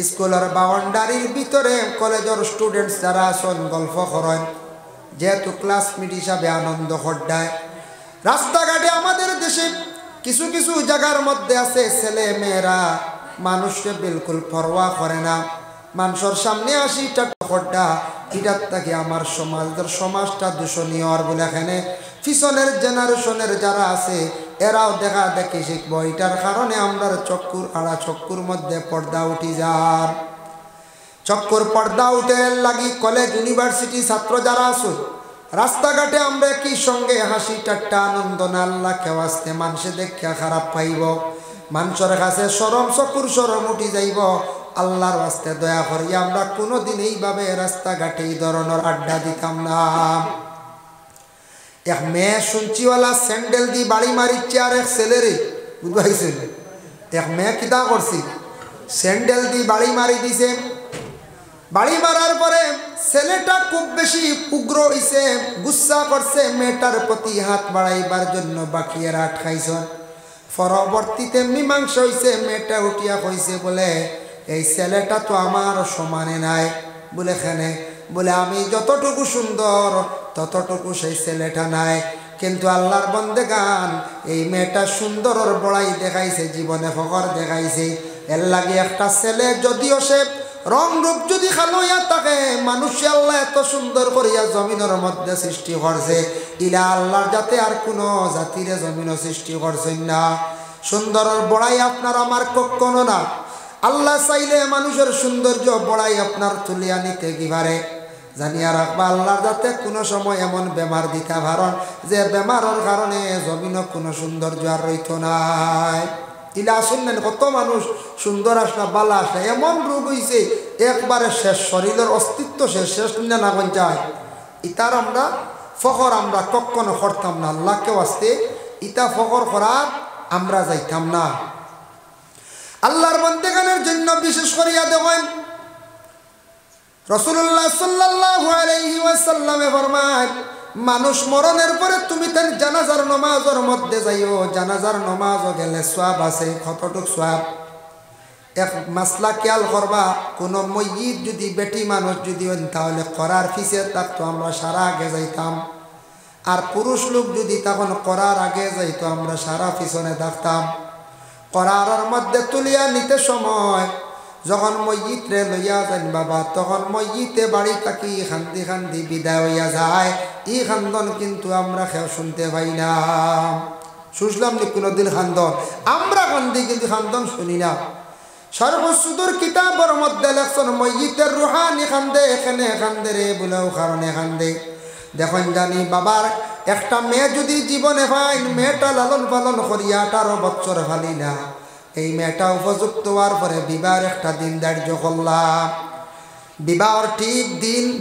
স্কুলের বাউন্ডারির ভিতরে কলেজের স্টুডেন্টস যারা আছেন গল্প করেন, যেহেতু ক্লাসমেট হিসাবে আনন্দ হড্ডায়। রাস্তাঘাটে আমাদের দেশে কিছু কিছু জায়গার মধ্যে আছে ছেলে মেয়েরা মানুষকে বিলকুল পরোয়া করে না, মানুষের সামনে আসি হড্ডা, এটার থেকে আমার সমাজটা দূষণীয়। আর বলে এখানে পিছনের জেনারেশনের যারা আছে এরাও দেখা দেখি শিখবো, এটার কারণে আমরা চক্ষুর আড়া চক্ষুর মধ্যে পর্দা উঠি যার, চক্ষুর পর্দা উঠে লাগি। কলেজ ইউনিভার্সিটি ছাত্র যারা আছে রাস্তাঘাটে আমরা কি সঙ্গে হাসি ঠাট্টা আনন্দ না, আল্লাহ কেউ আসতে মানুষে দেখা খারাপ পাইব, মানুষের কাছে সরম চকুর সরম উঠি যাইব। আল্লাহর রাস্তে দয়া করিয়া আমরা কোনোদিন এইভাবে রাস্তাঘাটে এই ধরনের আড্ডা দিতাম না। এক মেয়ে শুনছিওয়ালা স্যান্ডেল দিয়ে বাড়ি মারিচ্ছে আর এক ছেলেরে, বুঝবাইছেন? এক মেয়ে কিতা করছি, স্যান্ডেল দিয়ে বাড়ি মারি দিছে। বাড়ি মারার পরে ছেলেটা খুব বেশি উগ্র হইছে, গুসা করছে, মেয়েটার প্রতি হাত বাড়াইবার জন্য বাকিয়ে রাত খাইছেন। পরবর্তীতে মীমাংসা হইছে, মেয়েটা উঠিয়া কইছে বলে এই ছেলেটা তো আমার সমানে নাই। বলে খানে বলে আমি যতটুকু সুন্দর ততটুকু সেই ছেলেটা নাই, কিন্তু আল্লাহর বন্দেগান এই মেয়েটা সুন্দরের বড়াই দেখাইছে, জীবনে ফখর দেখাইছে। এর লাগে একটা ছেলে যদিও সে রং রূপ যদি খালো ইয়া থাকে মানুষ আল্লাহ এত সুন্দর করিয়া জমিনের মধ্যে সৃষ্টি করছে ইলা আল্লাহর যাতে আর কোনো জাতিরে জমিনও সৃষ্টি করছেন না সুন্দরের বড়াই আপনার আমার কখনো না আল্লাহ চাইলে মানুষের সৌন্দর্য বড়াই আপনার তুলিয়া নিতে কি পারে জানিয়া রাখবা আল্লাহর যাতে কোনো সময় এমন বেমার দিতে পারেন যে বেমারের কারণে জমিনও কোনো সৌন্দর্য আর রইত নাই ইলা শুনলেন কত মানুষ সুন্দর আসনা বালা আসনা এমন রোগ হয়েছে একবারে শেষ শরীরের অস্তিত্ব শেষ না কোন যায় ইতার আমরা ফখর আমরা কখনো করতাম না আল্লাহকে আসতে ইতা ফখর করার আমরা যাইতাম না আল্লাহর বন্দেগানের জন্য বিশেষ করিয়া দেখেন রাসূলুল্লাহ সাল্লাল্লাহু আলাইহি ওয়াসাল্লামে ফরমান মানুষ মরণের পরে তুমি তার জানাজার নামাজের মধ্যে যাইও জানাজার নামাজও গেলে সওয়াব আছে কতটুক সওয়াব এক মাসলা খেয়াল করবা কোনো ময়্যিত যদি বেটি মানুষ যদি হন তাহলে করার পিছে থাকতো আমরা সারা আগে যাইতাম আর পুরুষ লোক যদি তখন করার আগে যাইতো আমরা সারা পিছনে থাকতাম করারের মধ্যে তুলিয়া নিতে সময় যখন ময়্যিতরে লইয়া যান বাবা তখন ময়্যিতে বাড়ি থাকি খান্দি খান্দি বিদায় হইয়া যায় ই খান্দন কিন্তু আমরা কেউ শুনতে পাই না শুনলাম নি কোনোদিন খান্দন আমরা কান্দি কিন্তু খান্দন শুনি না সর্বসুদূর কিতাবের মধ্যে লেখছেন ময়্যিতের রুহানি খান্দে এখানে খান্দে রে বলেও কারণে খান্দে দেখুন জানি বাবার একটা মেয়ে যদি জীবনে পাই মেয়েটা লালন পালন করিয়া 18 বছর ফালি না এই মেয়েটা উপযুক্ত হওয়ার পরে বিবাহের একটা দিন ধার্য করলাম বিবাহর ঠিক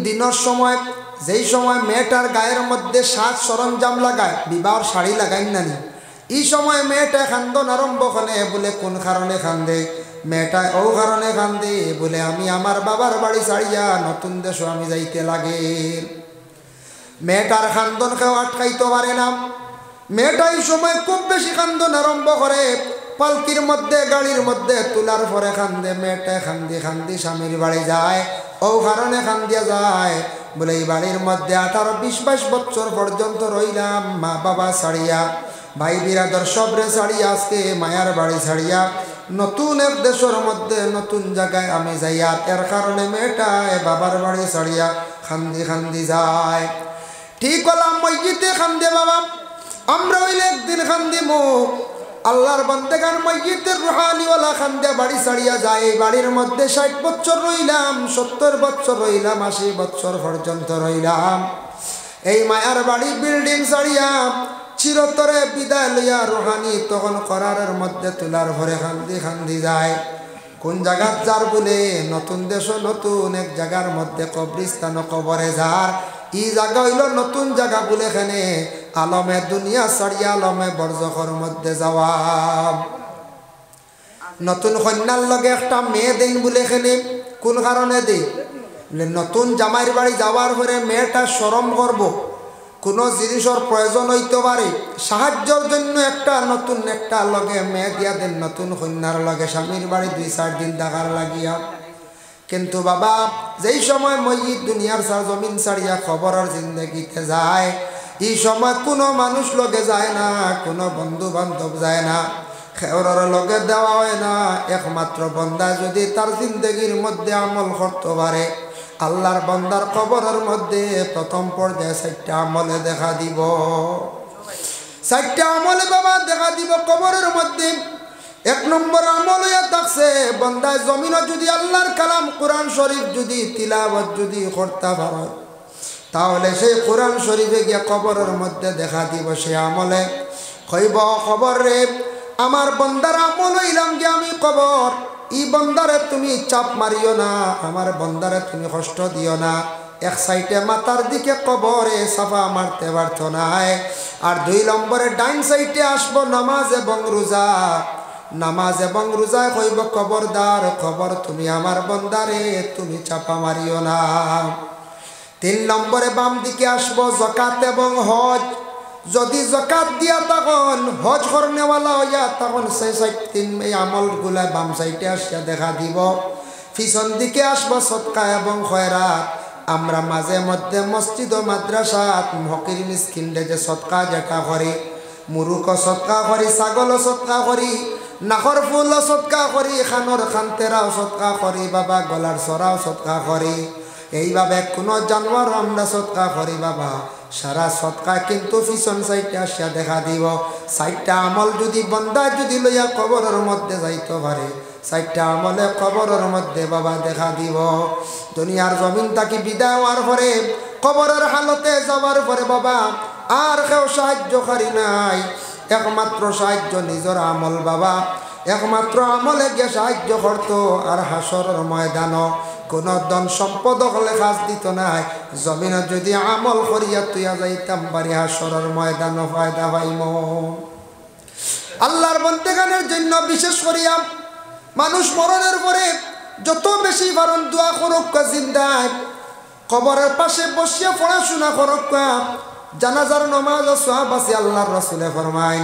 দিনের সময় যেই সময় মেয়েটার গায়ের মধ্যে সাজ সরঞ্জাম লাগায় বিবাহর শাড়ি লাগাই নানি এই সময় মেয়েটা খান্দন আরম্ভ করে বলে কোন কারণে খান্দে মেয়েটা ও কারণে কান্দে বলে আমি আমার বাবার বাড়ি ছাড়িয়া নতুন দেশে আমি যাইতে লাগে মেয়েটার খান্দন কেউ আটকাইতে পারে না মেয়েটা এই সময় খুব বেশি খান্দন আরম্ভ করে পালকির মধ্যে গাড়ির মধ্যে তোলার পরে খান্দে মেয়েটা খান্দি খান্দি স্বামীর বাড়ি যায় ও কারণে খান্দিয়া যায় বলে এই বাড়ির মধ্যে 18-20-22 বছর পর্যন্ত রইলাম মা বাবা ছাড়িয়া ভাই বিরাদর সবরে ছাড়িয়া আজকে মায়ার বাড়ি ছাড়িয়া নতুন এক দেশের মধ্যে নতুন জায়গায় আমি যাই আর এর কারণে মেয়েটা বাবার বাড়ি ছাড়িয়া খান্দি খান্দি যায় ঠিক হলাম মসজিদে খান্দে বাবা আমরা হইলে একদিন খান্দিমু আল্লাহর বান্দেগান মসজিদের রুহানিওয়ালা খান্দে বাড়ি ছাড়িয়া যায় এই বাড়ির মধ্যে 60 বছর রইলাম 70 বছর রইলাম 80 বছর পর্যন্ত রইলাম এই মায়ার বাড়ি বিল্ডিং ছাড়িয়া চিরতরে বিদায় লইয়া রুহানি তখন করারের মধ্যে তোলার ভরে খান্দি খান্দি যায় কোন জায়গার যার বলে নতুন দেশ নতুন এক জায়গার মধ্যে কবরিস্তান কবরে যার ই জায়গা হইল নতুন জায়গা বলে এখানে আলমে দুনিয়া ছাড়িয়া আলমে বরজখর মধ্যে যাওয়া নতুন কন্যার লগে একটা মেয়ে দেন বলে এখানে কোন কারণে দেই নতুন জামাইর বাড়ি যাওয়ার পরে মেয়েটা শরম করব কোনো জিনিসের প্রয়োজন হইতে পারে সাহায্যের জন্য একটা নতুন একটা লগে মেয়ে দিয়া দেন নতুন কন্যার লগে স্বামীর বাড়ি 2-4 দিন থাকার লাগিয়া কিন্তু বাবা যেই সময় মসজিদ দুনিয়ার সার জমিন ছাড়িয়া খবরের জিন্দগিতে যায় এই সময় কোনো মানুষ লগে যায় না কোনো বন্ধু বান্ধব যায় না খেওরের লগে দেওয়া হয় না একমাত্র বন্দা যদি তার জিন্দগির মধ্যে আমল করতে পারে আল্লাহর বান্দার কবরের মধ্যে প্রথম পর্যায়ে 4টা আমলে দেখা দিব 4টা আমলে বাবা দেখা দিব কবরের মধ্যে 1 নম্বর আমল হইয়া থাকছে বান্দা জমিনে যদি আল্লাহর কালাম কোরআন শরীফ যদি তিলাওয়াত যদি করতে পারে তাহলে সেই কোরআন শরীফে গিয়া কবরের মধ্যে দেখা দিব সে আমলে কইব খবর রে আমার বান্দার আমল হইলাম যে আমি কবর ই বন্দারে তুমি চাপ মারিও না আমার বন্দারে তুমি কষ্ট দিও না এক সাইডে মাথার দিকে কবরে সাফা মারতে পারতো না আর 2 নম্বরে ডাইন সাইডে আসবো নামাজ এবং রোজা নামাজ এবং রোজা কইব খবরদার খবর তুমি আমার বন্দারে তুমি চাপা মারিও না 3 নম্বরে বাম দিকে আসবো যাকাত এবং হজ যদি যাকাত দিয়া তখন হজ করনেওয়ালা হইয়া তখন সেই 3 এই আমলগুলা বাম সাইডে আসিয়া দেখা দিব পিছন দিকে আসবো সদকা এবং খয়রাত আমরা মাঝে মধ্যে মসজিদ ও মাদ্রাসাত ফকির মিসকিনদের যে সদকা যেটা করি মুরুক সদকা করি ছাগল সদকা করি নাকর ফুল সৎকা করি, খানোর খান্তেরাও সৎকা করি, বাবা গলার সরাও সৎকা করি। এইভাবে কোনো জানোয়ার আমরা সৎকা করি বাবা, সারা সৎকা কিন্তু পিছন সাইডটা আসিয়া দেখা দিব। সাইডটা আমল যদি বন্দা যদি লইয়া কবরের মধ্যে যাইতে পারে, সাইডটা আমলে কবরের মধ্যে বাবা দেখা দিব। দুনিয়ার জমিন থাকি বিদায় হওয়ার পরে, কবরের হালতে যাওয়ার পরে বাবা আর কেউ সাহায্যকারী নাই, একমাত্র সাহায্য নিজের আমল বাবা। একমাত্র আমলে গিয়ে সাহায্য করতো। আর হাসরের ময়দান কোন ধন সম্পদ হলে কাজ দিত নাই, জমিনে যদি আমল করিয়া তুইয়া যাইতাম পারি হাসরের ময়দান ফায়দা পাইম। আল্লাহর বন্দেগানের জন্য বিশেষ করিয়া মানুষ মরণের পরে যত বেশি পারেন দোয়া করুক, জিন্দায় কবরের পাশে বসিয়া পড়াশোনা করুক, জানাজার নামাজ সওয়াব আছে। আল্লাহর রাসূলে ফরমায়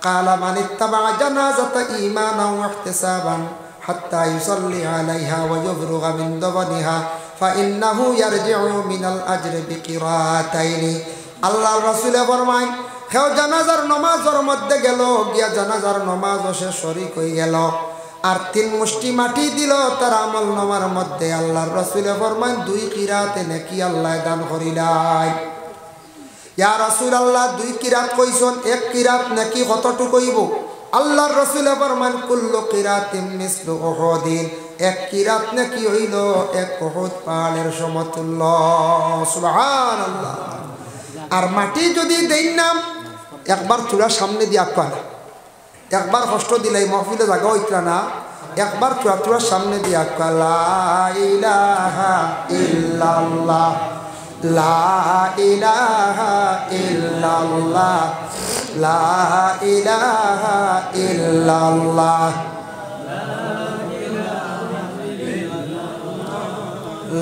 কালা মান ইত্তাবা জানাজাতা ঈমানান ওয়া ইহতিসাবান হাত্তা ইউসাল্লি আলাইহা ওয়া ইফরুগা মিন দাফনিহা ফাইন্নাহু ইয়ারজিউ মিনাল আজরি বিকিরাতাইনি। আল্লাহর রাসূলে ফরমায় কেউ জানাজার নামাজের মধ্যে গেল, গিয়া জানাজার নামাজ সে শরীক হয়ে গেল, আর 3 মুষ্টি মাটি দিল তার আমল নামার মধ্যে, আল্লাহর রাসূলে ফরমায় 2 কিরাতে নেকি আল্লাহ দান করিলাই। ইয়া রাসূলুল্লাহ 2 কিরাত কইছন, 1 কিরাত নাকি কতটুকু হইব? আল্লাহর রাসূল ফরমান কুল্লু কিরাতিন মিসলু উহুদিন, 1 কিরাত নাকি হইল 1 উহুদ পাহাড়ের সমতুল্য। সুবহানাল্লাহ। আর মাটি যদি দেই না, একবার চূড়া সামনে দিয়া পার, একবার কষ্ট দিলাই মাহফিলে জায়গা হইতরা না, একবার চূড়া সামনে দিয়া লা ইলাহা ইল্লাল্লাহ লা ইলাহা ইল্লাল্লাহ লা ইলাহা ইল্লাল্লাহ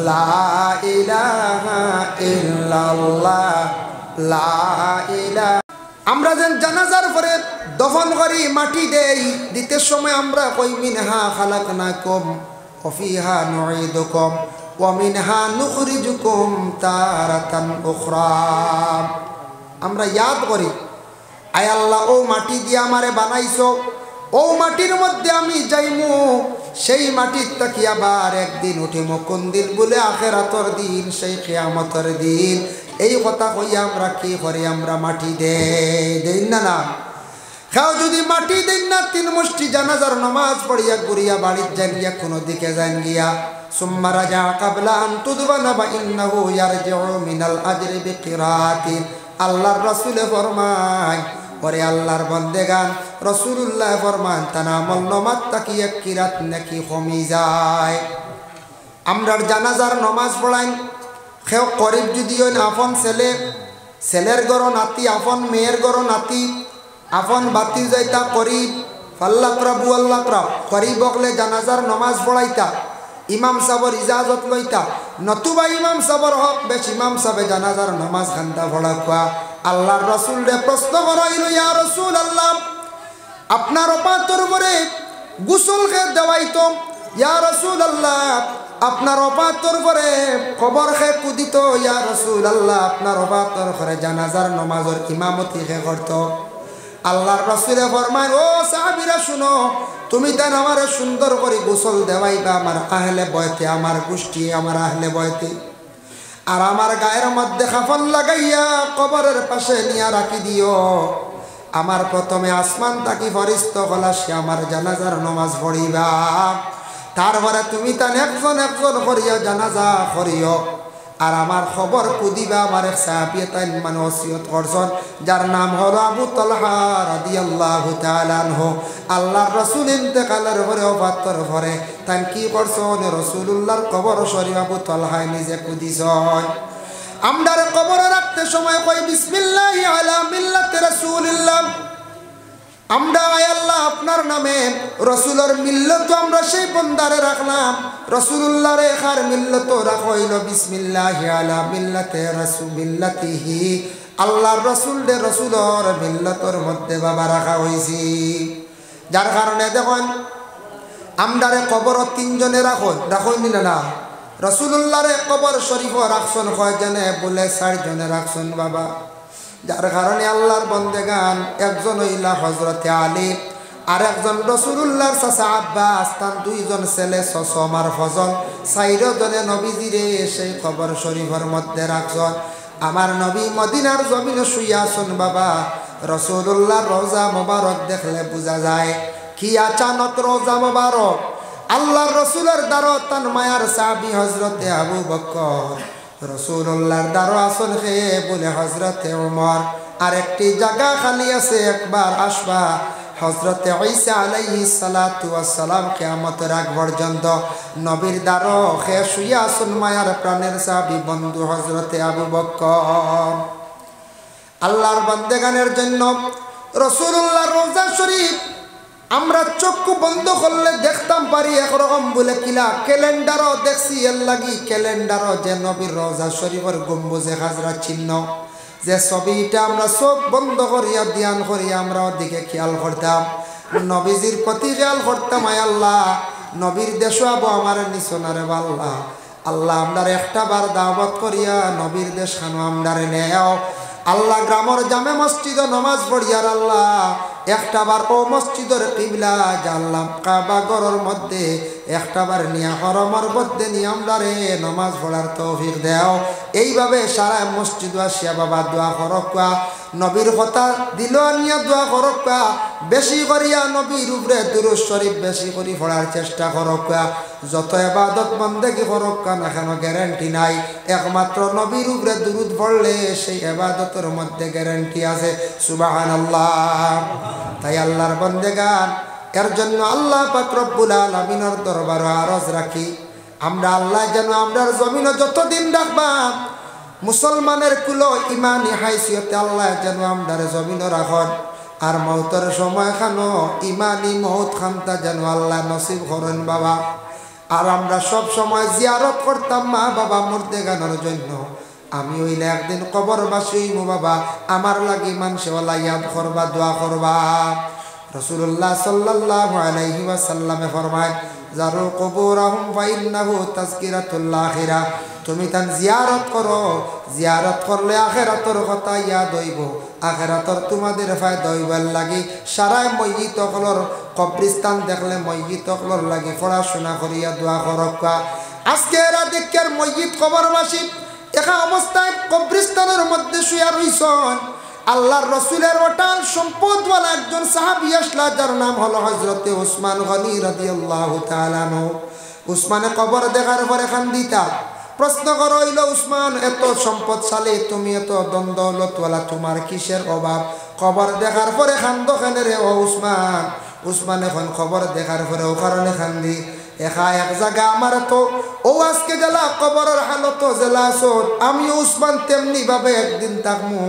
লা ইলাহা ইল্লাল্লাহ লা ইলাহা। আমরা যেন জানাজার পরে দফন করি, মাটি দেই, দিতে সময় আমরা কই মিনহা খালাকনাকুম ওয়া ফিহা নুঈদুকুম ওয়া মিনহা নুখরিজুকুম তারাতান উখরা। আমরা ইয়াদ করি, আয় আল্লাহ ও মাটি দিয়ে আমারে বানাইছো, ও মাটির মধ্যে আমি যাইমু, সেই মাটির তাকি আবার একদিন উঠিমু। কোন দিন বলে? আখিরাতের দিন, সেই কিয়ামতের দিন। এই কথা কইয়া আমরা কি করি? আমরা মাটি দেই না না। খাও যদি মাটি দেন না, 3 মুষ্টি জানাজার নামাজ পড়িয়া ঘুরিয়া বাড়ির যান গিয়া কোনো দিকে যান গিয়া সুম্মা রাজা কাবলা আন তুদবানা বা ইন্নাহু ইয়ারজিউ মিনাল আজরি বিকিরাতিন। আল্লাহর রাসূলে ফরমায়, ওরে আল্লাহর বন্দেগান, রাসূলুল্লাহ ফরমান তার আমল নামাজ তাকি 1 কিরাত নাকি কমি যায়। আমরার জানাজার নামাজ পড়াই, কেউ করিব যদি ওই আপন ছেলের গড় নাতি, আপন মেয়ের গড় নাতি, আপন বাতি যাইতা করিব, ফাল্লাকরা বুয়াল্লাকরা করিব বকলে জানাজার নামাজ পড়াইতা, ইমাম সাহর ইজাজত লইতা, নতুবা ইমাম সাহর হক বেশ ইমাম সাহেব জানাজার নামাজ খান্তা পড়া খোয়া। আল্লাহর রাসূল রে প্রশ্ন করাইল, ইয়া রাসূলুল্লাহ আপনার ওপাতর উপরে গোসল খে দেওয়াইতো, ইয়া রাসূলুল্লাহ আপনার ওপাতর উপরে কবর খে কুদিত, ইয়া রাসূলুল্লাহ আপনার ওপাতর উপরে জানাজার নামাজের ইমামতি খে করত। আল্লাহর রাসূলে ফরমায়, ও সাহাবীরা শুনো, তুমি তাই আমারে সুন্দর করে গোসল দেওয়াইবা আমার আহলে বয়তে, আমার গোষ্ঠী, আমার আহলে বয়তে, আর আমার গায়ের মধ্যে কাফন লাগাইয়া কবরের পাশে নিয়া রাখি দিও। আমার প্রথমে আসমান তাকি ফরিস্ত হলা সে আমার জানাজার নামাজ পড়িবা, তারপরে তুমি তান একজন একজন করিয়া জানাজা করিও, আর আমার খবর কুদিবা। আমার এক সাহাবী তাই মানে ওসিয়ত করছেন, যার নাম হলো আবু তালহা রাদিয়াল্লাহু তাআলা আনহু। আল্লাহর রাসূল ইন্তেকালের পরে ওফাতের পরে তাই কি করছেন? রাসূলুল্লাহর কবর শরীফ আবু তালহা নিজে কুদিছেন। আমরার কবরে রাখতে সময় কই বিসমিল্লাহি আলা মিল্লাতি রাসূলিল্লাহ। আমরা আয় আল্লাহ আপনার নামে রাসূলের মিল্লত আমরা সেই বন্দারে রাখলাম, রাসূলুল্লাহর এখার মিল্লত রাখইল বিসমিল্লাহি আলা মিল্লাতি রাসূলিল্লাহি। আল্লাহর রাসূল দে রাসূলের মিল্লতর মধ্যে বাবা রাখা হইছি, যার কারণে দেখুন আমরারে কবর 3 জনে রাখইনি না, রাসূলুল্লাহর কবর শরীফ রাখছেন কয়জনে? বলে 4 জনে রাখছেন বাবা। যার কারণে আল্লাহর বন্দেগান একজন হইলা হযরতে আলী আর একজন রাসূলুল্লাহর চাচা আব্বাস, তার দুইজন ছেলে সসম আর ফজল, চাইরজনে নবীজিরে সেই খবর শরীফের মধ্যে রাখছেন। আমার নবী মদিনার জমিনে শুইয়া আছেন বাবা। রাসূলুল্লাহর রওজা মোবারক দেখলে বোঝা যায় কি আচানক রওজা মোবারক। আল্লাহর রসুলের দ্বারো তান মায়ার সাহাবী হযরতে আবু বকর, রাসূলুল্লাহর দ্বারো আসল হে বলে হযরতে ওমর। আর একটি জায়গা খালি আছে, একবার আসবা। হযরতে ঈসা আলাইহিস সালাতু ওয়াস সালাম কিয়ামতের আগ পর্যন্ত নবীর দ্বারো হে শুইয়া আছেন মায়ার প্রাণের সাহাবী বন্ধু হযরতে আবু বকর। আল্লাহর বান্দেগানের জন্য রাসূলুল্লাহর রওজা শরীফ আমরা চক্ষু বন্ধ করলে দেখতাম পারি একরকম বলে কিলা ক্যালেন্ডারও দেখছি। এর লাগি ক্যালেন্ডারও যে নবীর রওজা শরীফের গম্বুজে হাজরা চিহ্ন, যে ছবিটা আমরা চোখ বন্ধ করিয়া ধ্যান করিয়া আমরা ওদিকে খেয়াল করতাম, নবীজির প্রতি খেয়াল করতাম। আয় আল্লাহ, নবীর দেশ আবো আমার নিচনারে বাল্লা আল্লাহ, আমরার একটা বার দাওয়াত করিয়া নবীর দেশ খানো আমরারে নেও আল্লাহ। গ্রামের জামে মসজিদ নমাজ পড়িয়ার আল্লাহ একটা বার ও মসজিদের কিবলা জানলাম কাবা ঘরের মধ্যে একটা বার নিয়া হরমর মধ্যে নিয়ে আমরারে নমাজ পড়ার তৌফিক দেও। এইভাবে সারা মসজিদ আসিয়া বাবা দোয়া করকা, নবীর কথা দিল আনিয়া দোয়া করকা, বেশি করিয়া নবীর উপরে দুরূদ শরীফ বেশি করে পড়ার চেষ্টা করকা। যত ইবাদত বন্দেগী করকা না কেন গ্যারান্টি নাই, একমাত্র নবীর উপরে দুরূদ পড়লে সেই ইবাদতের মধ্যে গ্যারান্টি আছে। সুবহানাল্লাহ। তাই আল্লাহর বন্দেগান, এর জন্য আল্লাহ পাক রব্বুল আলামিনের দরবারে আরজ রাখি আমরা আল্লাহ যেন আমরার জমিনে যতদিন রাখবা মুসলমানের কুলো ইমানি হাইসিয়তে আল্লাহ যেন আমরার জমিনে রাখন। আর মৌতের সময় খানো ইমানি মৌত খানটা যেন আল্লাহ নসিব করেন বাবা। আর আমরা সব সময় জিয়ারত করতাম মা বাবা মুর্দেগানের জন্য। আমি হইলে একদিন কবরবাসী হইব বাবা, আমার লাগি মানুষওয়ালা ইয়াদ করবা, দোয়া করবা। রাসূলুল্লাহ সাল্লাল্লাহু আলাইহি ওয়াসাল্লামে ফরমায় জারু কুবুরহুম ফাইন্নাহু তাযকিরাতুল আখিরা। তুমি তান জিয়ারত করো, জিয়ারত করলে আখিরাতের কথা ইয়াদ হইব, আখিরাতের তোমাদের ফায়দা হইবার লাগি সারায় ময়িত হলর কবরস্থান দেখলে ময়িত হলর লাগি পড়াশোনা করিয়া দোয়া করকা। আজকে এরা দেখের ময়িত কবরবাসী একা অবস্থায় কবরস্থানের মধ্যে শুয়া রইছেন। আল্লাহর রসুলের ওটাল সম্পদওয়ালা একজন সাহাবী আসলা, যার নাম হলো হযরতে উসমান গনি রাদিয়াল্লাহু তাআলা আনহু। উসমানে কবর দেখার পরে খান্দিতা প্রশ্ন করো, হইল উসমান এত সম্পদশালী, তুমি এত দ্বন্দ্বলতওয়ালা, তোমার কিসের অভাব? কবর দেখার পরে খান্দ খানে রে ও উসমান। উসমান এখন খবর দেখার পরে ও কারণে খান্দি একা এক জায়গা আমার তো ও আজকে গেলা কবরের হালত জেলা আসত, আমি উসমান তেমনি ভাবে একদিন থাকমু,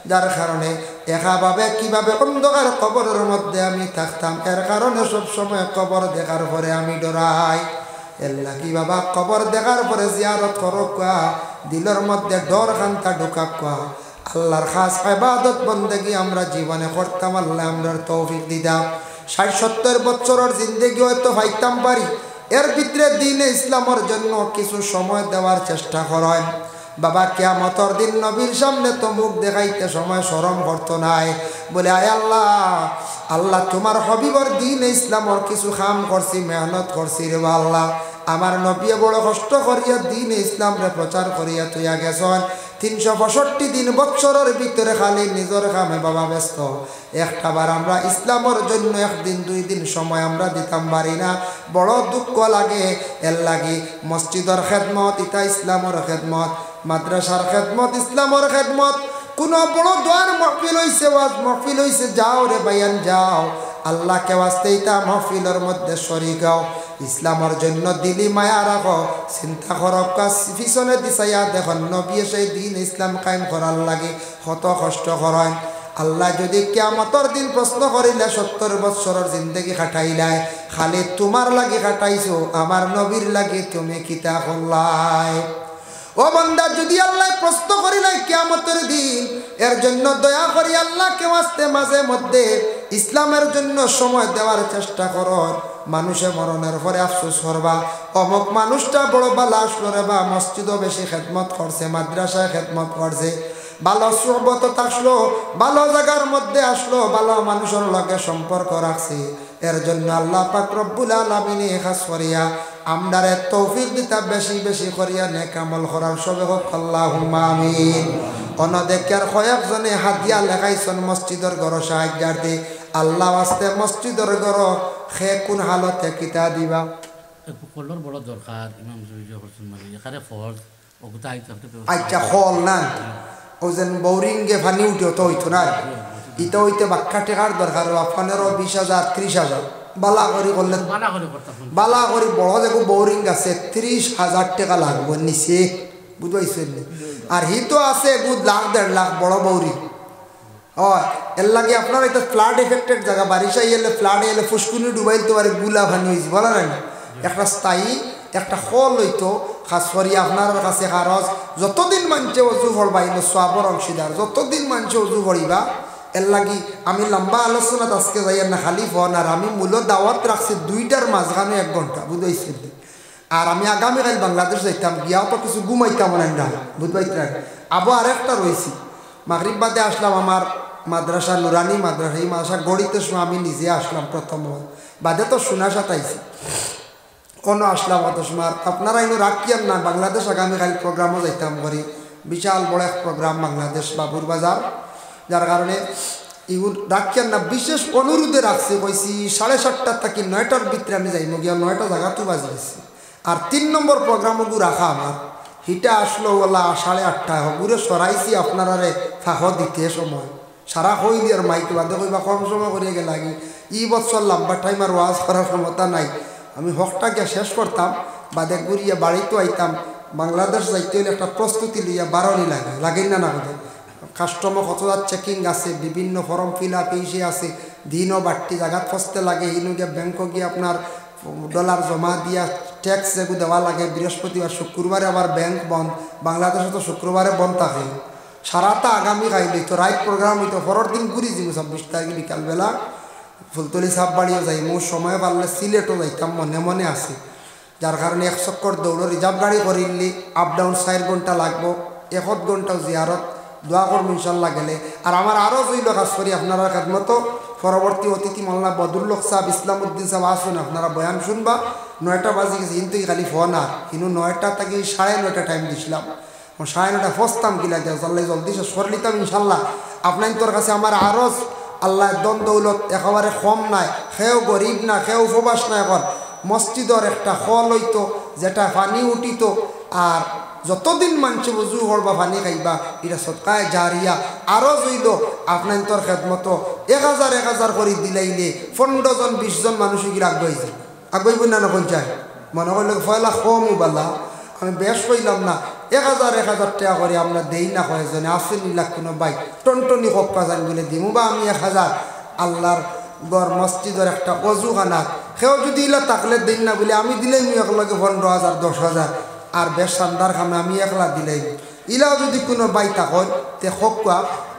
যার কারণে একা ভাবে কিভাবে অন্ধকার কবরের মধ্যে আমি থাকতাম, এর কারণে সব সময় কবর দেখার পরে আমি ডরাই। এর লাগি বাবা কবর দেখার পরে জিয়ারত করকা, দিলের মধ্যে ডর খান্তা ঢুকাকা। আল্লাহর খাস ইবাদত বন্দেগী আমরা জীবনে করতাম, আল্লাহ আমরার তৌফিক দিদাম। ৬০-৭০ বছরের জিন্দেগি হয়তো পাইতাম পারি, এর ভিতরে দিনে ইসলামের জন্য কিছু সময় দেওয়ার চেষ্টা করেন বাবা। কিয়ামতের দিন নবীর সামনে তো মুখ দেখাইতে সময় শরম করতো নাই, বলে আয় আল্লাহ, আল্লাহ তোমার হবিবর দিনে ইসলামের কিছু কাম করছি, মেহনত করছি রে আল্লাহ। আমার নবী বড় কষ্ট করিয়া দিনে ইসলাম রে প্রচার করিয়া তুইয়া গেছেন। ৩৬৫ দিন বছরের ভিতরে খালি নিজের কামে বাবা ব্যস্ত, একটাবার আমরা ইসলামের জন্য একদিন ২ দিন সময় আমরা দিতাম পারি না, বড় দুঃখ লাগে। এর লাগি মসজিদের খেদমত ইতা ইসলামের খেদমত, মাদ্রাসার খেদমত ইসলামের খেদমত। কোনো বড় দোয়ার মহফিল হইছে, ওয়াজ মহফিল হইছে, যাও রে বায়ান যাও, আল্লাহকে ওয়াস্তে ইতা মহফিলের মধ্যে শরীক হও, ইসলামের জন্য দিলি মায়া রাখো, চিন্তা করো পিছনে দিছাইয়া দেখুন নবী সেই দিন ইসলাম কায়েম করার লাগে কত কষ্ট করেন। আল্লাহ যদি কিয়ামতের দিন প্রশ্ন করিলে ৭০ বছরের জিন্দেগি খাটাইলাই, খালি তোমার লাগি খাটাইছো, আমার নবীর লাগি তুমি কিতা করলাই? ও বান্দা, যদি আল্লাহ প্রশ্ন করিলাই কিয়ামতের দিন, এর জন্য দয়া করি আল্লাহকে ওয়াস্তে মাঝে মধ্যে ইসলামের জন্য সময় দেওয়ার চেষ্টা করো। মানুষে মরণের পরে আফসোস করবা, অমুক মানুষটা বড় বালা আসলো রে বা মসজিদও বেশি খেদমত করছে, মাদ্রাসায় খেদমত করছে, ভালো সুহবত আসলো, ভালো জায়গার মধ্যে আসলো, ভালো মানুষের লগে সম্পর্ক রাখছে। এর জন্য আল্লাহ পাক রব্বুল আলামিন খাস করিয়া আমদারে তৌফিক দিতা বেশি বেশি করিয়া নেক আমল করার সবে হোক আল্লাহুম্মা আমিন। অনদেকের কয়েকজনে হাতিয়া লেখাইছেন মসজিদের ঘর সাহায্যার্থে। আল্লাহ আস্তে মসজিদের ঘর সে কোন হালতে কিতা দিবা ফলর বড় দরকার ইমাম সুবিজা করছেন মানে এখানে ফল ওগুতা আচ্ছা হল না ও যেন বোরিংয়ে পানি উঠে তো হইতো না ইটা হইতে বাক্কা টেকার দরকার 15,000 20,000 30,000 বালা করি করলে বালা করি বড় দেখো বোরিং আছে 30,000 টাকা লাগবে নিচে বুঝবাইছেন। আর হি তো আছে 1,00,000 1,50,000 বড় বোরিং। এর লাগে আপনার এটা ফ্লাড এফেক্টেড জায়গা, বারিশা এলে ফ্লাডে এলে ফুসকুনি ডুবাইতে পারে, গুলা পানি হয়েছে বলা না। একটা স্থায়ী একটা হল হইতো খাস করি আপনার কাছে খরচ যতদিন মানছে অজু ফলবাইল সবর অংশীদার যতদিন মানছে অজু ফলিবা। এর লাগি আমি লম্বা আলোচনাত আজকে যাই না খালি ফোন। আর আমি মূল দাওয়াত রাখছি 2টার মাঝখানে 1 ঘন্টা বুঝাইছি। আর আমি আগামীকাল বাংলাদেশ যাইতাম, গিয়াও তো কিছু ঘুমাইতাম না বুঝবাইতে। আবার আরেকটা রয়েছি মাগরিব বাদে আসলাম আমার মাদ্রাসা নুরানি মাদ্রাসা, এই মাদ্রাসা গড়িতে সময় আমি নিজে আসলাম প্রথম বাদে তো শোনা সাতাইছি কোনো আসলাম অত সময়। আপনারা এনে রাখিয়ান না, বাংলাদেশ আগামীকাল প্রোগ্রামও যাইতাম করি, বিশাল বড় এক প্রোগ্রাম বাংলাদেশ বাবুর বাজার। যার কারণে ইগুলো রাখিয়ান না, বিশেষ অনুরোধে রাখছি কইছি 7:30 থেকে 9টার ভিতরে আমি যাইব গিয়া 9টা জায়গা তো বাজি গেছি। আর 3 নম্বর প্রোগ্রামও রাখা আমার হিটা আসলো ওলা 8:30 হগুরে সরাইছি আপনারা ফাঁক দিতে সময় সারা হইলি আর মাইক বাদে কইবা কম সময় করিয়া গেলে লাগি ই বছর লম্বা টাইম আর ওয়াজ করার ক্ষমতা নাই। আমি হকটা গিয়া শেষ করতাম বাদে ঘুরিয়া বাড়িতেও আইতাম। বাংলাদেশ যাইতে হলে একটা প্রস্তুতি লিয়া বারণই লাগে না না বোধ কাস্টমার কতজাত চেকিং আছে, বিভিন্ন ফর্ম ফিল আপ ইসে আছে, দিনও বাড়তি জায়গাত ফসতে লাগে। ইনু গিয়ে ব্যাংকে গিয়ে আপনার ডলার জমা দিয়া ট্যাক্স যেগুলো দেওয়া লাগে। বৃহস্পতিবার শুক্রবারে আবার ব্যাংক বন্ধ, বাংলাদেশে তো শুক্রবারে বন্ধ থাকে। সারাটা আগামী খাইলে তো রাইট প্রোগ্রাম হইতো পরের দিন ঘুরি যাব 26 তারিখ বিকালবেলা ফুলতলি সাপ বাড়িও যাই। মোর সময় পারলে সিলেটও যাইতাম মনে মনে আছে। যার কারণে 1 চক্কর দৌড় রিজার্ভ গাড়ি করিলি আপ ডাউন 4 ঘন্টা লাগবো, 1 ঘন্টাও জিয়ারত দোয়া করবো ইনশাল্লাহ গেলে। আর আমার আরও জইল কাজ করি আপনারা খেদমতো পরবর্তী অতিথি মোল্লা বদরুল্লক সাহেব ইসলামউদ্দিন সাহেব আসুন, আপনারা বয়ান শুনবা। 9টা বাজে গেছে কিন্তু খালি ফোন আর কিন্তু 9টা থেকে 9:30 টাইম দিছিলাম। 9:30 ফসতাম কি লাগে আল্লাহ জলদি শেষ করে নিতাম ইনশাল্লাহ। আপনার তোর কাছে আমার আরজ আল্লাহ দন দৌলত একেবারে কম নাই, সেও গরিব না সেও উপবাস না। এখন মসজিদের একটা হল হইতো যেটা পানি উঠিত, আর যতদিন মানুষ বুঝু করবা পানি খাইবা এটা সৎকায় জারিয়া। আরও জইল আপনার তোর খেদমত 1000 করে দিলাইলে 15 জন 20 জন মানুষ গিয়ে আগুয়াইছে আগুয়াইব না নকল চাই মনে করলে ফয়লা কমও বালা। আমি বেশ কইলাম না 1000 টাকা করে আমরা দেই না কয়েকজনে আসে নিলাখ কোনো বাই টনটনি হপ্পা যান বলে দিমু বা আমি 1000 আল্লাহর গড় মসজিদের একটা অজুখানা সেও যদি ইলা তাকলে দিন না বলে আমি দিলেই আমি একলগে 15,000 10,000 আর বেশ শানদার খামে আমি একলা দিলেই ইলাও যদি কোনো বাই তাকন তে হকুয়া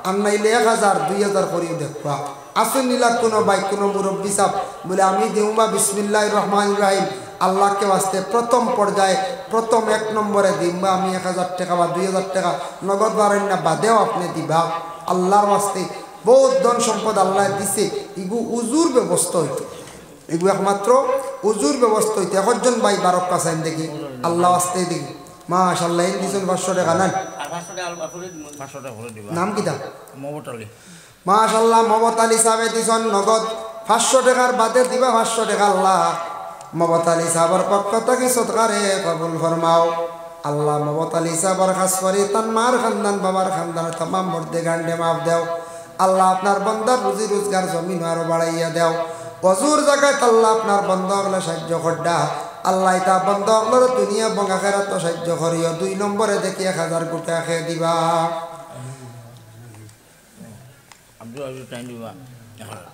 আর নাইলে 1000 2000 করিও দেখবা। আসেন নিলাখ কোনো বাই কোনো মুরব্বী সাহ বলে আমি দিমু বা বিসমিল্লাহির রহমানির রহিম আল্লাহকে বাঁচতে প্রথম পর্যায়ে প্রথম 1 নম্বরে দিমবা আমি 1000 টাকা বা 2000 টাকা নগদ বাড়েন না বাদেও আপনি দিবা। আল্লাহর বাঁচতে বহুত ধন সম্পদ আল্লাহ দিছে, ইগু উজুর ব্যবস্থা হইতো, এগুলো একমাত্র উজুর ব্যবস্থা হইতো। একজন ভাই 12 কাছাইন দেখি আল্লাহ আসতে দেখি মাশাআল্লাহ এন দিছেন 500 টাকা না নাম কিতা মাশাআল্লাহ মমত আলী সাহেব দিছেন নগদ 500 টাকার বাদে দিবা 500 টাকা আল্লাহ মমত আলী সাহেবের পক্ষ থেকে সদকারে কবুল ফরমাও। আল্লাহ মমত আলী সাহেবের খাস করে তার মার খানদান বাবার খানদান तमाम মর্দে গান্ডে মাফ দেও। আল্লাহ আপনার বন্দার রুজি রোজগার জমিন আরো বাড়াইয়া দেও। অজুর জায়গায় আল্লাহ আপনার বন্ধ হলে সাহায্য করডা। আল্লাহ তা বন্ধ হলো দুনিয়া এবং আখিরাত তো সাহায্য করিও। 2 নম্বরে দেখি 1000 কোটি খেয়ে দিবা।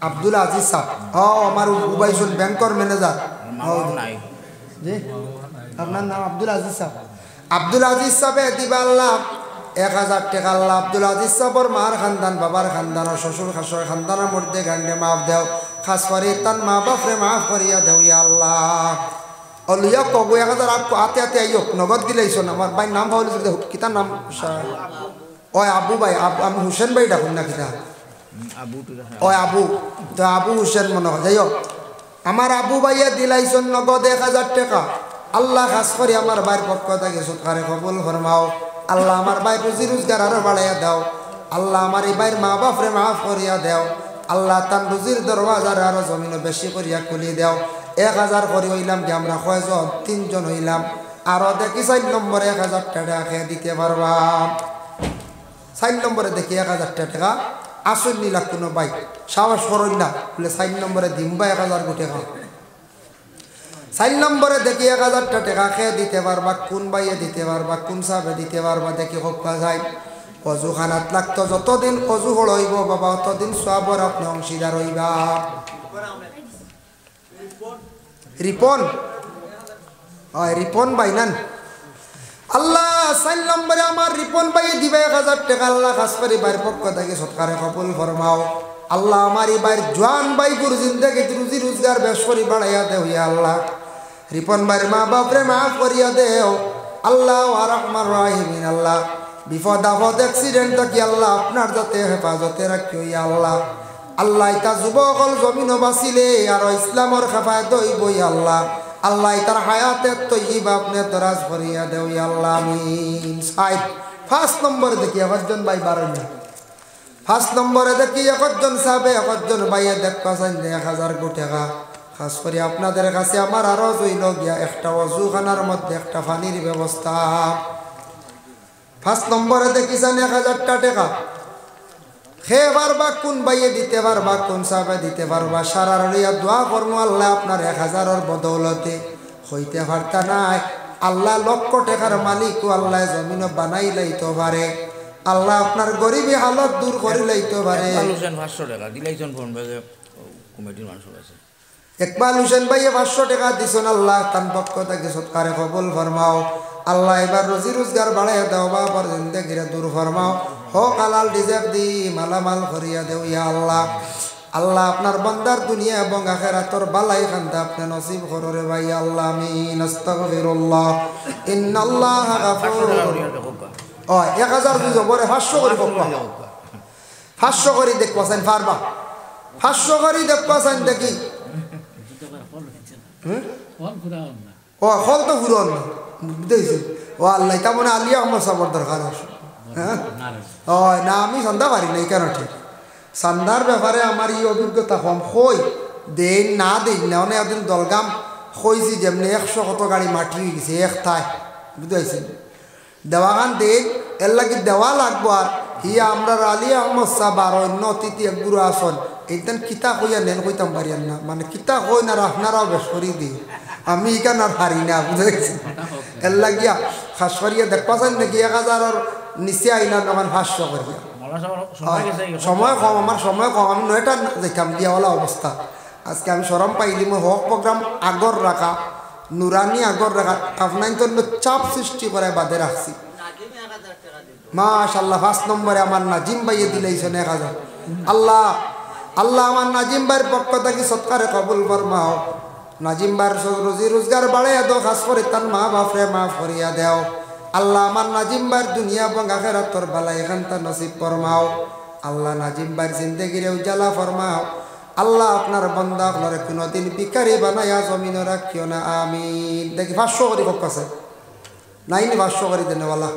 আব্দুল আজিজ সাহেব আমার উবাইসুল ব্যাংকর ম্যানেজার জি আপনার নাম আব্দুল আজিজ সাহেব। আব্দুল আজিজ সাহেব দিবা আল্লাহ 1000 টাকা আল্লাহ আব্দুল আজিজ সাহেবর মার খানদান বাবার খানদান শ্বশুর শাশুড়ির খানদানের মধ্যে গান্ডে মাফ দেও। খাস করে তার মা বাপরে মাফ করিয়া দেও ইয়া আল্লাহ। অলিয়া কবু 1000 আপকো আতে আতে আইও নগদ দিলাইছো আমার ভাই নাম ভাবলে কিতার নাম ওই আবু ভাই আবু আমি হুসেন ভাই ডাকুন না কিনা ওই আবু তো আবু হুসেন মনে হয় যাই হোক আমার আবু ভাইয়া দিলাইছেন নগদ 1000 টাকা আল্লাহ খাস করে আমার ভাইয়ের পক্ষ থেকে সৎকারে কবুল ফরমাও আল্লাহ আমার ভাই রুজি রোজগার আরো বাড়াইয়া দাও আল্লাহ আমার এই ভাইয়ের মা বাপরে মাফ করিয়া দেও আল্লাহ তার রুজির দরওয়াজার আরো জমিন বেশি করিয়া খুলি দেও 1000 করে হইলাম কি আমরা কয়জন 3 জন হইলাম আরো দেখি 4 নম্বরে 1000 টাকা খেয়ে দিতে পারবা 4 নম্বরে দেখি 1000 টাকা আসল নিলা কোনো ভাই সাহস করই না বলে 4 নম্বরে দিম বা 1000 কোটি টাকা 4 নম্বরে দেখি 1000 টাকা খেয়ে দিতে পারবা কোন ভাইয়ে দিতে পারবা কোন সাহেবে দিতে পারবা দেখি হপ্পা যায় অজু খানাত লাগতো যতদিন অজু হইব বাবা ততদিন সবর আপনি অংশীদার হইবা রিপন রিপন ভাই নান আল্লাহ 4 নম্বরে আমার রিপন ভাই দিবে 1000 টাকা আল্লাহ খাস করে ভাইয়ের পক্ষ থেকে সৎকারে কবুল ফরমাও আল্লাহ আমার এই ভাইয়ের জওয়ান ভাই গুরু জিন্দেগি রুজি রোজগার বেশ করে বাড়াইয়া দেও ইয়া আল্লাহ রিপন ভাইয়ের মা বাপরে মাফ করিয়া দেও আল্লাহ আর রহমান রাহিমিন আল্লাহ বিপদ আপদ অ্যাক্সিডেন্ট কি আল্লাহ আপনার যাতে হেফাজতে রাখিও ইয়া আল্লাহ আল্লাহ এটা যুবকল জমিন বাঁচিলে আর ইসলামর খেফায়ত হইব ইয়া আল্লাহ আল্লাহ তার হায়াতে তৈবা আপনি দরাজ ভরিয়া দেও ইয়া আল্লাহ আমিন 5 নম্বরে দেখি একজন ভাই 12 5 নম্বরে দেখি একজন সাহেবে একজন ভাইয়া দেখবা চান 1000 কোটি টাকা খাস করে আপনাদের কাছে আমার আরো জইল গিয়া একটা ওযুখানার মধ্যে একটা পানির ব্যবস্থা 5 নম্বরে দেখি চান 1000 টাকা খেয়ে পারবা কোন ভাইয়ে দিতে পারবা কোন সাহেবে দিতে পারবা সারা রইয়া দোয়া করবো আল্লাহ আপনার 1000-এর বদৌলতে হইতে পারতা নাই আল্লাহ লক্ষ টাকার মালিক আল্লাহ জমিন বানাই লাইতে পারে আল্লাহ আপনার গরিবী হালত দূর করে লাইতে পারে 500 টাকা দিলাইছেন ফোন ভাগে কমিটির মানুষ আছে ইকবাল হোসেন ভাইয়ে 500 টাকা দিছেন আল্লাহ তার পক্ষ থেকে সৎকারে কবুল ফরমাও আল্লাহ এবার রুজি রোজগার বাড়াইয়া দাও বাবার জিন্দেগিরে দূর ফরমাও হক হালাল রিজেক দি মালামাল করিয়া দেও ইয়া আল্লাহ আল্লাহ আপনার বান্দার দুনিয়া এবং আখিরাতের বালাই খান্দা আপনি নসিব করো রে ভাই আল্লাহ আমিন আস্তাগফিরুল্লাহ ইন্নাল্লাহা গাফুরুর ও 1000 দুই জবরে 500 করে বকবা 500 করে দেখবাছেন পারবা 500 করে দেখবাছেন দেখি ও হল তো ফুরন বুঝেছেন ও আল্লাহ তা মনে আলিয়া আমার সবার দরকার আছে হ্যাঁ ও না আমি সন্ধ্যা পারি না কেন ঠিক সন্ধ্যার ব্যাপারে আমার এই অভিজ্ঞতা কম হই দেন না দিন না অনেক একদিন দলগাম হয়েছি যেমনি 100 কত গাড়ি মাটি হয়ে গেছে একটাই বুঝেছেন দেওয়াখান দেন এর লাগে দেওয়া লাগবো আর হিয়া আমরা আলিয়া আহমদ সাহ আর অন্য অতিথি এক গুরু আসন এইদিন কিতা কইয়া নেন কইতাম পারিয়ান না মানে কিতা কই না আপনারাও বেশ করি দিই আমি এখানে আর হারি না বুঝে গেছি এর লাগিয়া খাস করিয়া দেখবা চান নাকি 1000-এর নিচে আইনা তখন 500 করিয়া সময় কম আমার সময় কম আমি 9টা যেতাম দিয়াওয়ালা অবস্থা আজকে আমি সরম পাইলি মই হক প্রোগ্রাম আগর রাখা নুরানি আগর রাখা আপনার তো চাপ সৃষ্টি করে বাদে রাখছি মাশাআল্লাহ 5 নম্বরে আমার নাজিম ভাইয়ে দিলাইছেন 1000 আল্লাহ আল্লাহ আমার নাজিম ভাইয়ের পক্ষ থেকে সৎকারে কবুল ফরমাও নাজিম ভাইয়ের রুজি রোজগার বাড়াইয়া দাও খাস করে তার মা বাপরে মাফ করিয়া দেও আল্লাহ আমার নাজিম ভাইয়ের দুনিয়া এবং আখিরাতের বালা এখানটা নসিব ফরমাও আল্লাহ নাজিম ভাইয়ের জিন্দেগিরে উজালা ফরমাও আল্লাহ আপনার বান্দা আপনারে কোনোদিন ভিখারি বানাইয়া জমিনে রাখিও না আমিন দেখি 500 করে পক্ষ আছে নাইনি 500 করে দেনেওয়ালা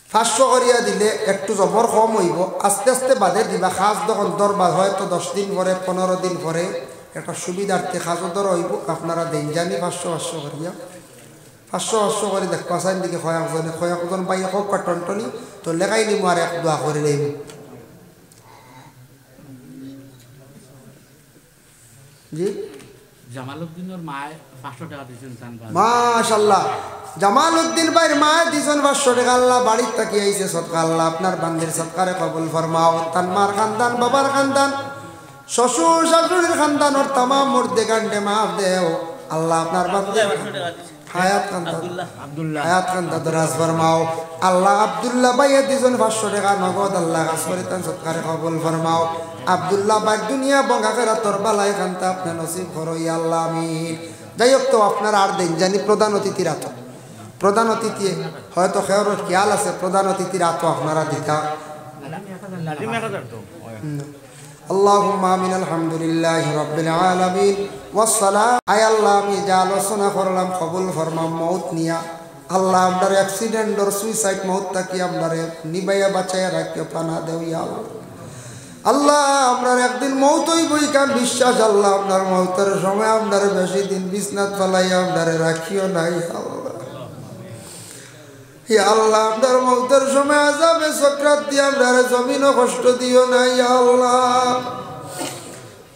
500 করিয়া দিলে একটু জবর কম হইব আস্তে আস্তে বাদে দিবা খাস যখন দরবার হয়তো 10 দিন পরে 15 দিন পরে একটা সুবিধার্থে খাসও দর হইব আপনারা দিন জানি 500 করিয়া 500 করে দেখবা চাইন দিকে কয়েকজন পাই হোক টনটনি তো লেখাই নিম আর এক দোয়া করে লইব জি জামালউদ্দিনের মায় 500 টাকা দিয়েছেন মাশাআল্লাহ জামালউদ্দিন ভাইয়ের মায় দিছেন 500 টাকা আল্লাহ বাড়ির তাকিয়ে আইছে সদকা আল্লাহ আপনার বান্দির সদকারে কবুল ফরমাও তার মার খানদান বাবার খানদান শ্বশুর শাশুড়ির খানদানের तमाम মুর্দে গান্ডে মাফ দেও আল্লাহ আপনার বান্দির হায়াত খানদা দরাজ ফরমাও আল্লাহ আব্দুল্লাহ ভাইয়ে দিছেন 500 টাকা নগদ আল্লাহ কাসরে তান সদকারে কবুল ফরমাও আব্দুল্লাহ ভাই দুনিয়া এবং আখিরাতের বালাই খানতা আপনি নসিব করো ইয়া আল্লাহ আমিন যাই হোক তো আপনারা আর দিন জানি প্রধান অতিথিরা তো প্রধান অতিথি হয়তো খেয়ার খেয়াল আছে প্রধান অতিথির আতো আপনারা দিতা আল্লাহুম্মা আমিন আলহামদুলিল্লাহি রাব্বিল আলামিন ওয়াসসালাম আয় আল্লাহ আমি যা আলোচনা করলাম কবুল ফরমাম মউত নিয়া আল্লাহ আমরার অ্যাক্সিডেন্ট আর সুইসাইড মউত তাকি আমরারে নিবাইয়া বাঁচাইয়া রাখিও পানা দেও ইয়া আল্লাহ আমরার একদিন মউত হইবই কাম বিশ্বাস আল্লাহ আপনার মউতের সময় আমরারে বেশি দিন বিছনাত ফলাইয়া আমরারে রাখিও না ইয়া আল্লাহ আপনার মউতের সময় আযাবে সাকরাত দিয়ে আমরারে জমিনও কষ্ট দিও না ইয়া আল্লাহ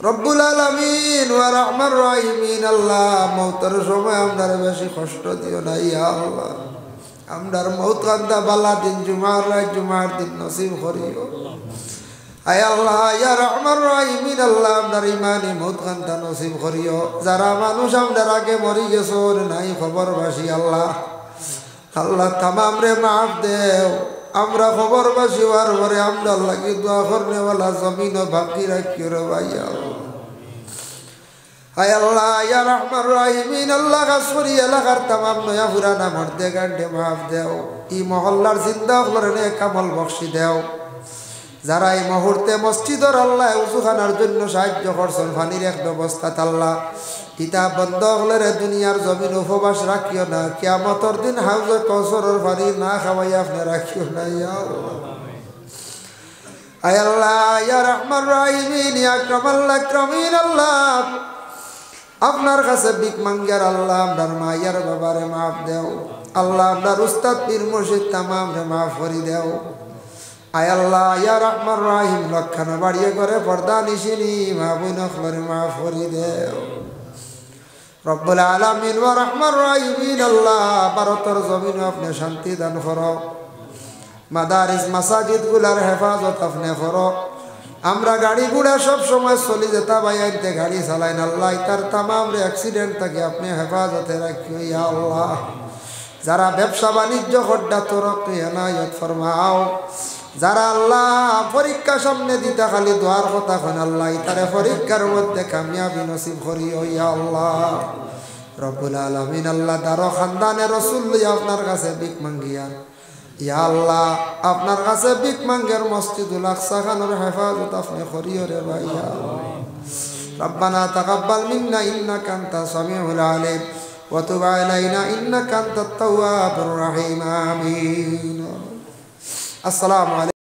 রব্বুল আলামিন ওয়া রাহমার রাহিমিন আল্লাহ মউতের সময় আমরারে বেশি কষ্ট দিও না ইয়া আল্লাহ আমরার মউত কান্দা বালা দিন জুমার রাত জুমার দিন নসিব করিও আয় আল্লাহ ইয়া রাহমার রাহিমিন আল্লাহ আমরার ইমানি মউত কান্দা নসিব করিও যারা মানুষ আমরার আগে মরি গেছে নাই খবর বাসি আল্লাহ আল্লাহ তামাম রে মাফ দেও আমরা খবর বাসি হওয়ার পরে আমরা লাগি দোয়া করনেওয়ালা জমিন বাকি রাখিও রে ভাই আয় আল্লাহ ইয়া রাহমার রাহিমিন আল্লাহ গাছরি এলাকার তামাম নয়া পুরানা মর্দে গান্ডে মাফ দেও ই মহল্লার জিন্দা হলরে কামল বখশি দেও যারা এই মুহূর্তে মসজিদর আল্লাহ উজুখানার জন্য সাহায্য করছেন পানির এক ব্যবস্থা আল্লাহ ইতা বন্ধ হলে দুনিয়ার জমিন উপবাস রাখিও না কিয়ামতের দিন হাউজে কৌসরের পানি না খাওয়াই আপনি রাখিও না ইয়া আল্লাহ আয় আল্লাহ ইয়া রাহমার রাহিমিন ইয়া আকরামাল আকরামিন আল্লাহ আপনার কাছে ভিক মাঙ্গার আল্লাহ আপনার মায়ের বাবারে মাফ দেও আল্লাহ আপনার উস্তাদ পীর মুর্শিদ তামাম রে মাফ করি দেও আয় আল্লাহ ইয়া রাহমার রাহিম লক্ষণ বাড়িয়ে করে পর্দা নিশিনি মা বোন খলরে মাফ করি দেও রব্বুল আলামিন ওয়া রাহমার রাহিমিন আল্লাহ ভারতের জমিন আপনি শান্তি দান করো মাদারিস মাসাজিদ গুলার হেফাজত আপনি করো আমরা গাড়ি ঘোড়া সব সময় চলি যেতা বাইতে গাড়ি চালাই আল্লাহ তার তামাম রে অ্যাক্সিডেন্ট থাকে আপনি হেফাজতে রাখিও ইয়া আল্লাহ যারা ব্যবসা বাণিজ্য খড্ডা তরক্কি এনায়ত ফরমাও যারা আল্লাহ পরীক্ষা সামনে দিতে খালি দোয়ার কথা কোন আল্লাহ তারে পরীক্ষার মধ্যে কামিয়াবি নসিব করিও ইয়া আল্লাহ রব্বুল আলামিন আল্লাহ দারো খানদানে রাসূল আপনার কাছে ভিক মাঙ্গিয়া ইয়া আল্লাহ আপনার কাছে ভিক মাঙ্গের মসজিদুল আকসা খানের হেফাজত আপনি করিও রে ভাই ইয়া আল্লাহ রব্বানা তাকাব্বাল মিন্না ইন্নাকা আনতাস সামিউল আলিম ওয়া তুব আলাইনা ইন্নাকা আনতাত তাওয়াবুর রহিম আমিন আসসালামু আলাইকুম।